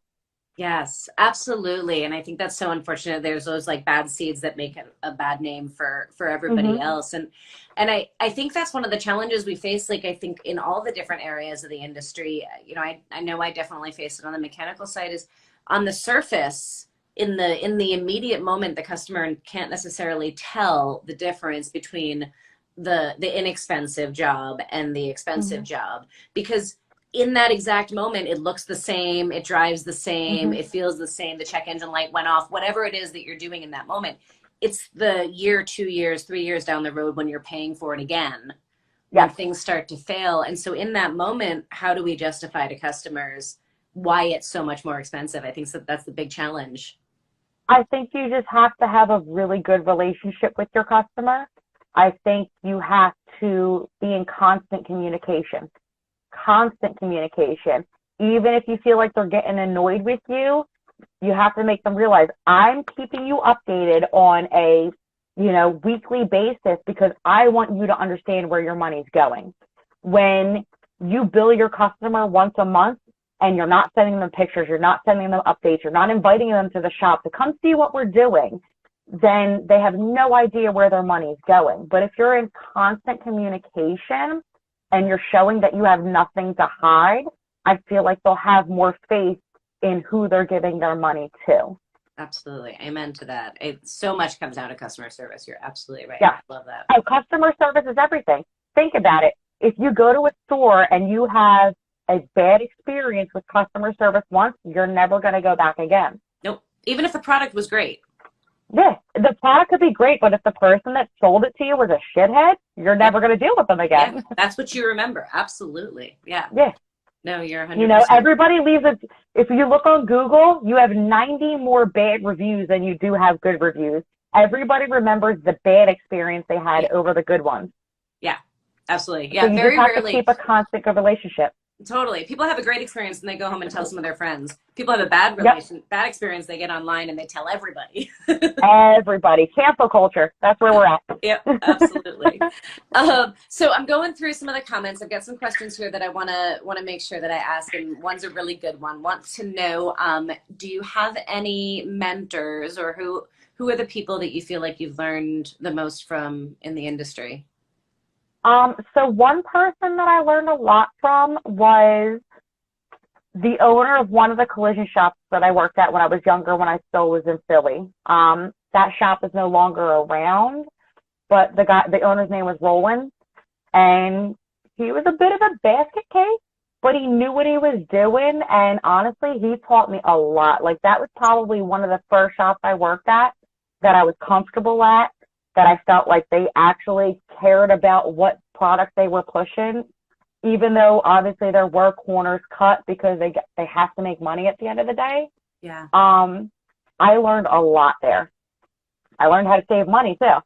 Yes, absolutely. And I think that's so unfortunate. There's those like bad seeds that make a bad name for everybody mm-hmm. else. And I think that's one of the challenges we face. Like, I think in all the different areas of the industry, you know, I know I definitely face it on the mechanical side, is on the surface, in the immediate moment, the customer can't necessarily tell the difference between the inexpensive job and the expensive mm-hmm. job, because in that exact moment, it looks the same, it drives the same, mm-hmm. it feels the same, the check engine light went off, whatever it is that you're doing in that moment. It's the year, 2 years, 3 years down the road when you're paying for it again, when things start to fail. And so in that moment, how do we justify to customers why it's so much more expensive? I think that's the big challenge. I think you just have to have a really good relationship with your customer. I think you have to be in constant communication. Even if you feel like they're getting annoyed with you, you have to make them realize, I'm keeping you updated on a, you know, weekly basis because I want you to understand where your money's going. When you bill your customer once a month and you're not sending them pictures, you're not sending them updates, you're not inviting them to the shop to come see what we're doing, then they have no idea where their money's going. But if you're in constant communication and you're showing that you have nothing to hide, I feel like they'll have more faith in who they're giving their money to. Absolutely. Amen to that. So much comes down to customer service. You're absolutely right. Yeah. I love that. Oh, customer service is everything. Think about it. If you go to a store and you have a bad experience with customer service once, you're never going to go back again. Nope. Even if the product was great. Yeah, the product could be great, but if the person that sold it to you was a shithead, you're never going to deal with them again. Yeah, that's what you remember. Absolutely. Yeah. Yeah. No, you're 100%. You know, everybody leaves it. If you look on Google, you have 90 more bad reviews than you do have good reviews. Everybody remembers the bad experience they had over the good ones. Yeah, absolutely. Yeah, So you very just have rarely. to keep a constant good relationship. Totally. People have a great experience and they go home and tell some of their friends. People have a bad bad experience, they get online and they tell everybody. Everybody. Cancel culture. That's where we're at. Yep, absolutely. So I'm going through some of the comments. I've got some questions here that I want to make sure that I ask, and one's a really good one. Want to know, do you have any mentors, or who are the people that you feel like you've learned the most from in the industry? So one person that I learned a lot from was the owner of one of the collision shops that I worked at when I was younger, when I still was in Philly. That shop is no longer around, but the owner's name was Roland, and he was a bit of a basket case, but he knew what he was doing, and honestly, he taught me a lot. Like, that was probably one of the first shops I worked at that I was comfortable at, that I felt like they actually cared about what product they were pushing, even though obviously there were corners cut because they have to make money at the end of the day. Yeah. I learned a lot there. I learned how to save money too,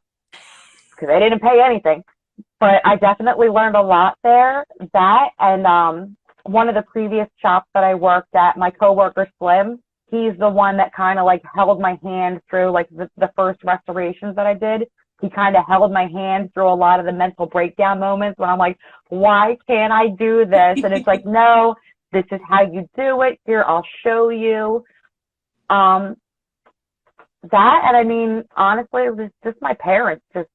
because they didn't pay anything. But I definitely learned a lot there. That, and one of the previous shops that I worked at, my coworker Slim, he's the one that kind of like held my hand through like the first restorations that I did. He kind of held my hand through a lot of the mental breakdown moments when I'm like, why can't I do this? And it's like, no, this is how you do it. Here, I'll show you. That, and I mean, honestly, it was just my parents just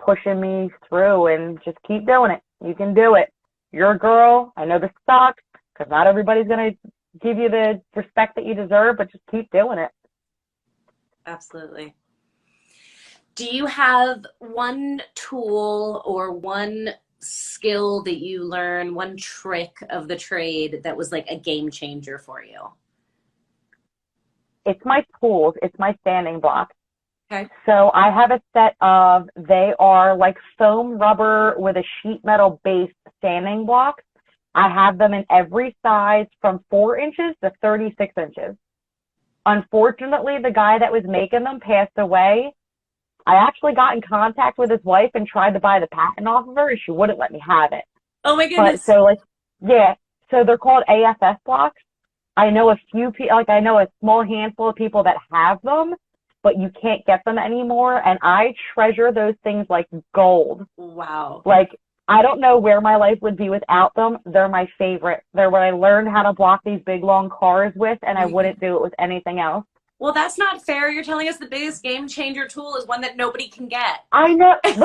pushing me through and just keep doing it. You can do it. You're a girl. I know this sucks, because not everybody's going to give you the respect that you deserve, but just keep doing it. Absolutely. Do you have one tool or one skill that you learn, one trick of the trade that was like a game changer for you? It's my tools. It's my sanding blocks. Okay. So I have a set of, they are like foam rubber with a sheet metal based sanding blocks. I have them in every size from 4 inches to 36 inches. Unfortunately, the guy that was making them passed away. I actually got in contact with his wife and tried to buy the patent off of her, and she wouldn't let me have it. Oh my goodness. But so like, yeah, so they're called AFS blocks. I know a few people, like I know a small handful of people that have them, but you can't get them anymore. And I treasure those things like gold. Wow. Like, I don't know where my life would be without them. They're my favorite. They're what I learned how to block these big long cars with, and I wouldn't do it with anything else. Well, that's not fair. You're telling us the biggest game changer tool is one that nobody can get. I know. Listen,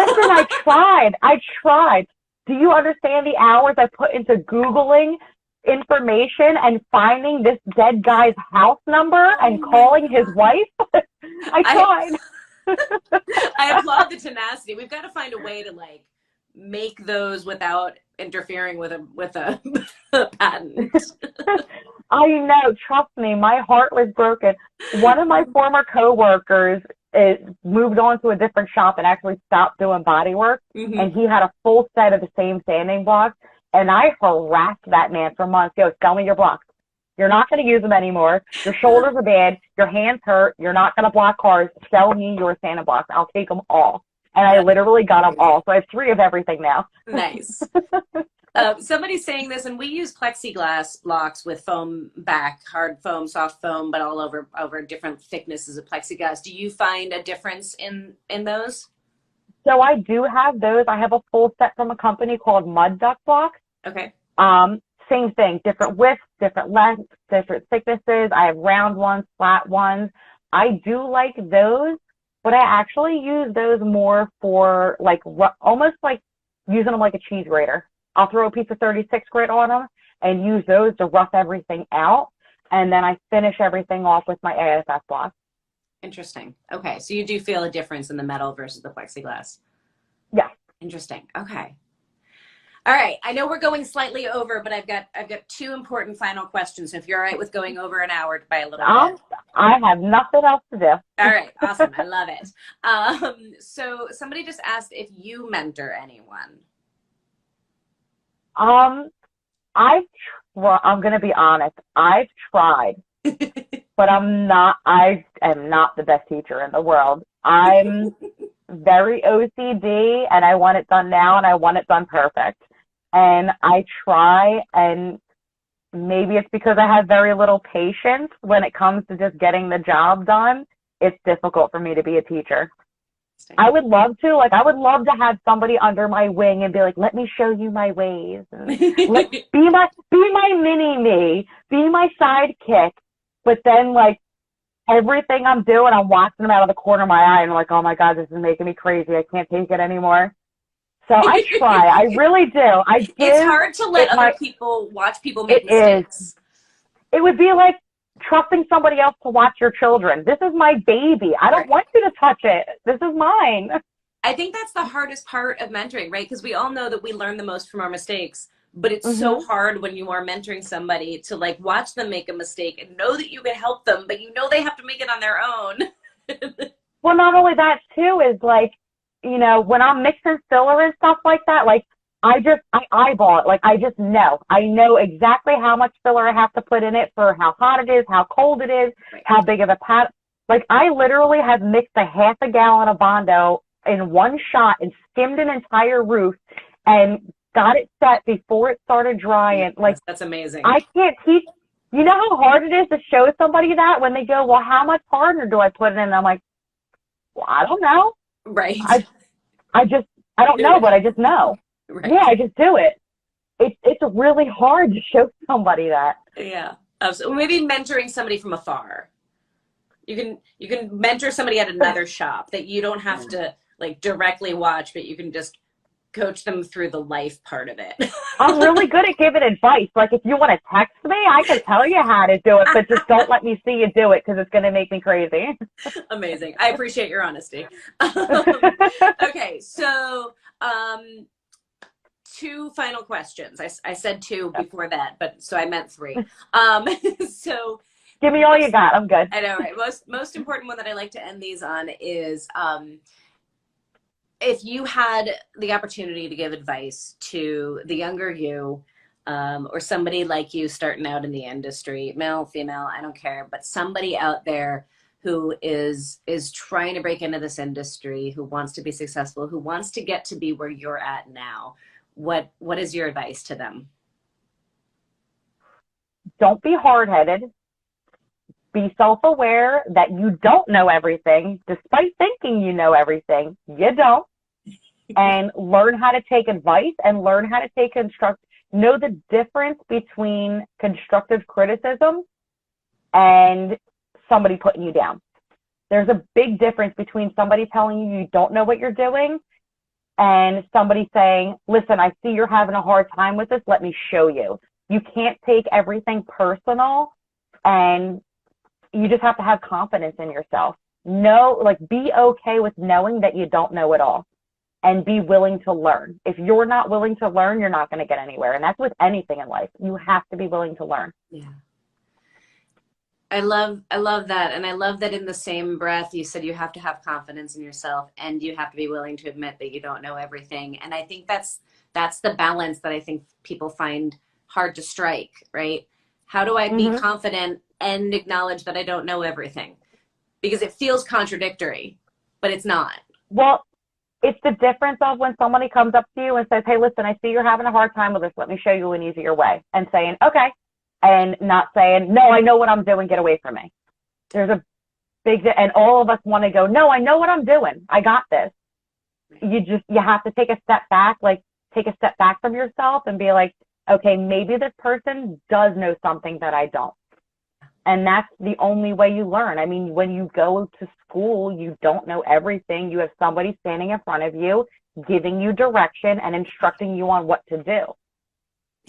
I tried. Do you understand the hours I put into Googling information and finding this dead guy's house number and calling his wife? I tried. I applaud the tenacity. We've got to find a way to like make those without interfering with a patent. I know. Trust me, my heart was broken. One of my former coworkers moved on to a different shop and actually stopped doing bodywork, and he had a full set of the same sanding blocks. And I harassed that man for months. Yo, sell me your blocks. You're not going to use them anymore. Your shoulders are bad. Your hands hurt. You're not going to block cars. Sell me your sanding blocks. I'll take them all. And I literally got them all. So I have 3 of everything now. Nice. Somebody's saying this, and we use plexiglass blocks with foam back, hard foam, soft foam, but all over different thicknesses of plexiglass. Do you find a difference in those? So I do have those. I have a full set from a company called Mud Duck Blocks. Okay. Same thing, different widths, different lengths, different thicknesses. I have round ones, flat ones. I do like those, but I actually use those more for like almost like using them like a cheese grater. I'll throw a piece of 36 grit on them and use those to rough everything out. And then I finish everything off with my AFS block. Interesting. Okay. So you do feel a difference in the metal versus the plexiglass. Yeah. Interesting. Okay. All right. I know we're going slightly over, but I've got two important final questions. If you're all right with going over an hour by a little bit. I have nothing else to do. All right. Awesome. I love it. So somebody just asked if you mentor anyone. I'm going to be honest. I've tried, but I am not the best teacher in the world. I'm very OCD and I want it done now and I want it done perfect. And I try, and maybe it's because I have very little patience when it comes to just getting the job done. It's difficult for me to be a teacher. I would love to have somebody under my wing and be like, let me show you my ways. And be my mini me, be my sidekick. But then like everything I'm doing, I'm watching them out of the corner of my eye and I'm like, oh my God, this is making me crazy. I can't take it anymore. So I try. I really do. It's hard to let other people watch people make mistakes. It would be like trusting somebody else to watch your children. This is my baby. I don't want you to touch it. This is mine. I think that's the hardest part of mentoring, right? Because we all know that we learn the most from our mistakes, but it's so hard when you are mentoring somebody to like watch them make a mistake and know that you can help them, but you know they have to make it on their own. Well, not only that too is like, you know, when I'm mixing filler and stuff like that, like I eyeball it. Like I know exactly how much filler I have to put in it for how hot it is, how cold it is, how big of a pat. Like I literally have mixed a half a gallon of Bondo in one shot and skimmed an entire roof and got it set before it started drying. Like that's amazing. I can't teach. You know how hard it is to show somebody that when they go, well, how much harder do I put it in? And I'm like, well, I don't know. Right. I don't know, but I just know. Right. Yeah, I just do it. It's really hard to show somebody that. Yeah. So maybe mentoring somebody from afar. You can mentor somebody at another shop that you don't have to like directly watch, but you can just coach them through the life part of it. I'm really good at giving advice. Like if you want to text me, I can tell you how to do it, but just don't let me see you do it because it's going to make me crazy. Amazing. I appreciate your honesty. Okay. So, two final questions. I said two before that, but so I meant three. So give me all you got. I'm good. I know, right? Most important one that I like to end these on is, if you had the opportunity to give advice to the younger you, or somebody like you starting out in the industry, male, female, I don't care, but somebody out there who is trying to break into this industry, who wants to be successful, who wants to get to be where you're at now, what is your advice to them? Don't be hard-headed. Be self-aware that you don't know everything, despite thinking you know everything. You don't. And learn how to take advice and learn how to take know the difference between constructive criticism and somebody putting you down. There's a big difference between somebody telling you you don't know what you're doing and somebody saying, listen, I see you're having a hard time with this. Let me show you. You can't take everything personal, and you just have to have confidence in yourself. Be okay with knowing that you don't know it all and be willing to learn. If you're not willing to learn, you're not going to get anywhere. And that's with anything in life. You have to be willing to learn. Yeah. I love that. And I love that in the same breath, you said you have to have confidence in yourself and you have to be willing to admit that you don't know everything. And I think that's the balance that I think people find hard to strike, right? How do I be confident and acknowledge that I don't know everything? Because it feels contradictory, but it's not. Well, it's the difference of when somebody comes up to you and says, hey, listen, I see you're having a hard time with this. Let me show you an easier way. And saying, okay. And not saying, no, I know what I'm doing. Get away from me. There's a big, and all of us want to go, no, I know what I'm doing. I got this. You have to take a step back from yourself and be like, okay, maybe this person does know something that I don't. And that's the only way you learn. I mean, when you go to school, you don't know everything. You have somebody standing in front of you, giving you direction and instructing you on what to do.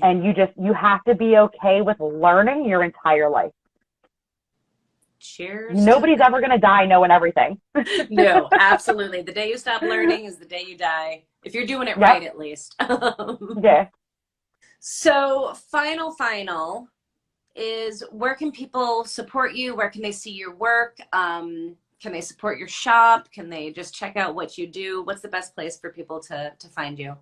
And you have to be okay with learning your entire life. Cheers. Nobody's ever going to die knowing everything. No, absolutely. The day you stop learning is the day you die. If you're doing it right, at least. Yeah. So final is, where can people support you? Where can they see your work? Can they support your shop? Can they just check out what you do? What's the best place for people to find you?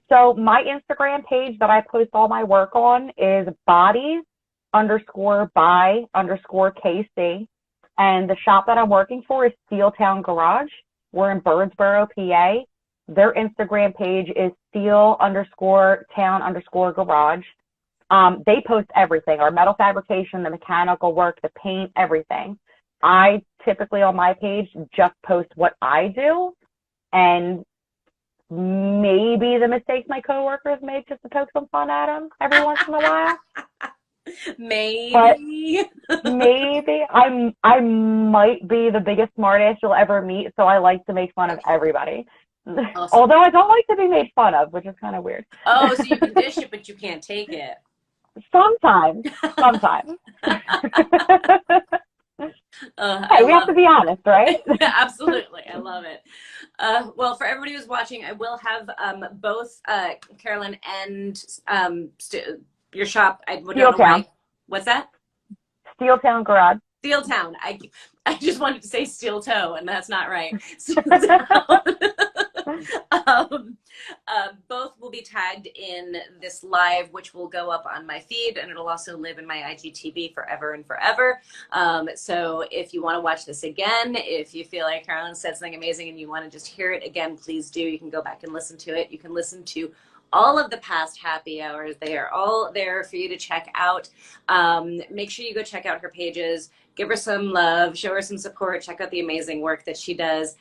So my Instagram page that I post all my work on is body_by_KC. And the shop that I'm working for is Steeltown Garage. We're in Birdsboro, PA. Their Instagram page is steel_town_garage. They post everything, our metal fabrication, the mechanical work, the paint, everything. I typically on my page just post what I do, and maybe the mistakes my coworkers make just to poke some fun at them every once in a while. Maybe. But maybe. I might be the biggest smartass you'll ever meet, so I like to make fun of everybody. Awesome. Although I don't like to be made fun of, which is kind of weird. Oh, so you can dish it, but you can't take it. Sometimes. Hey, we have to be honest, right? Absolutely. I love it. Well, for everybody who's watching, I will have both Karolyn and your shop. I don't know why. What's that? Steeltown Garage. Steeltown. I just wanted to say steel toe, and that's not right. Both will be tagged in this live, which will go up on my feed, and it'll also live in my IGTV forever and forever. So if you want to watch this again, if you feel like Karolyn said something amazing and you want to just hear it again, please do. You can go back and listen to it. You can listen to all of the past happy hours. They are all there for you to check out. Make sure you go check out her pages, give her some love, show her some support, check out the amazing work that she does.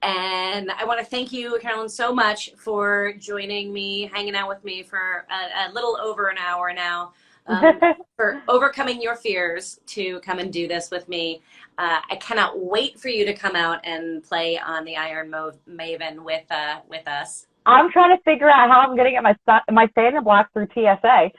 And I want to thank you, Karolyn, so much for joining me, hanging out with me for a little over an hour now, for overcoming your fears to come and do this with me. I cannot wait for you to come out and play on the Iron Maven with us. I'm trying to figure out how I'm going to get my sanding blocks through TSA.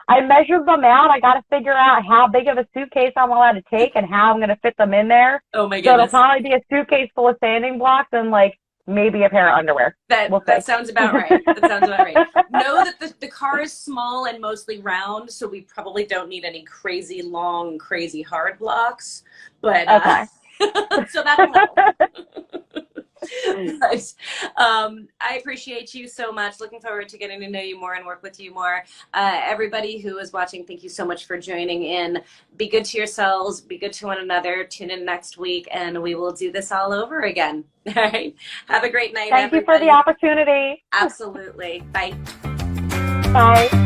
I measured them out. I got to figure out how big of a suitcase I'm allowed to take and how I'm going to fit them in there. Oh my goodness. So it'll probably be a suitcase full of sanding blocks and like maybe a pair of underwear. That sounds about right. That sounds about right. Know that the car is small and mostly round, so we probably don't need any crazy long, crazy hard blocks. But okay. So that'll help. But, I appreciate you so much. Looking forward to getting to know you more and work with you more. Everybody who is watching, thank you so much for joining in. Be good to yourselves. Be good to one another. Tune in next week, and we will do this all over again. All right. Have a great night, Thank you for the opportunity. Absolutely. Bye. Bye.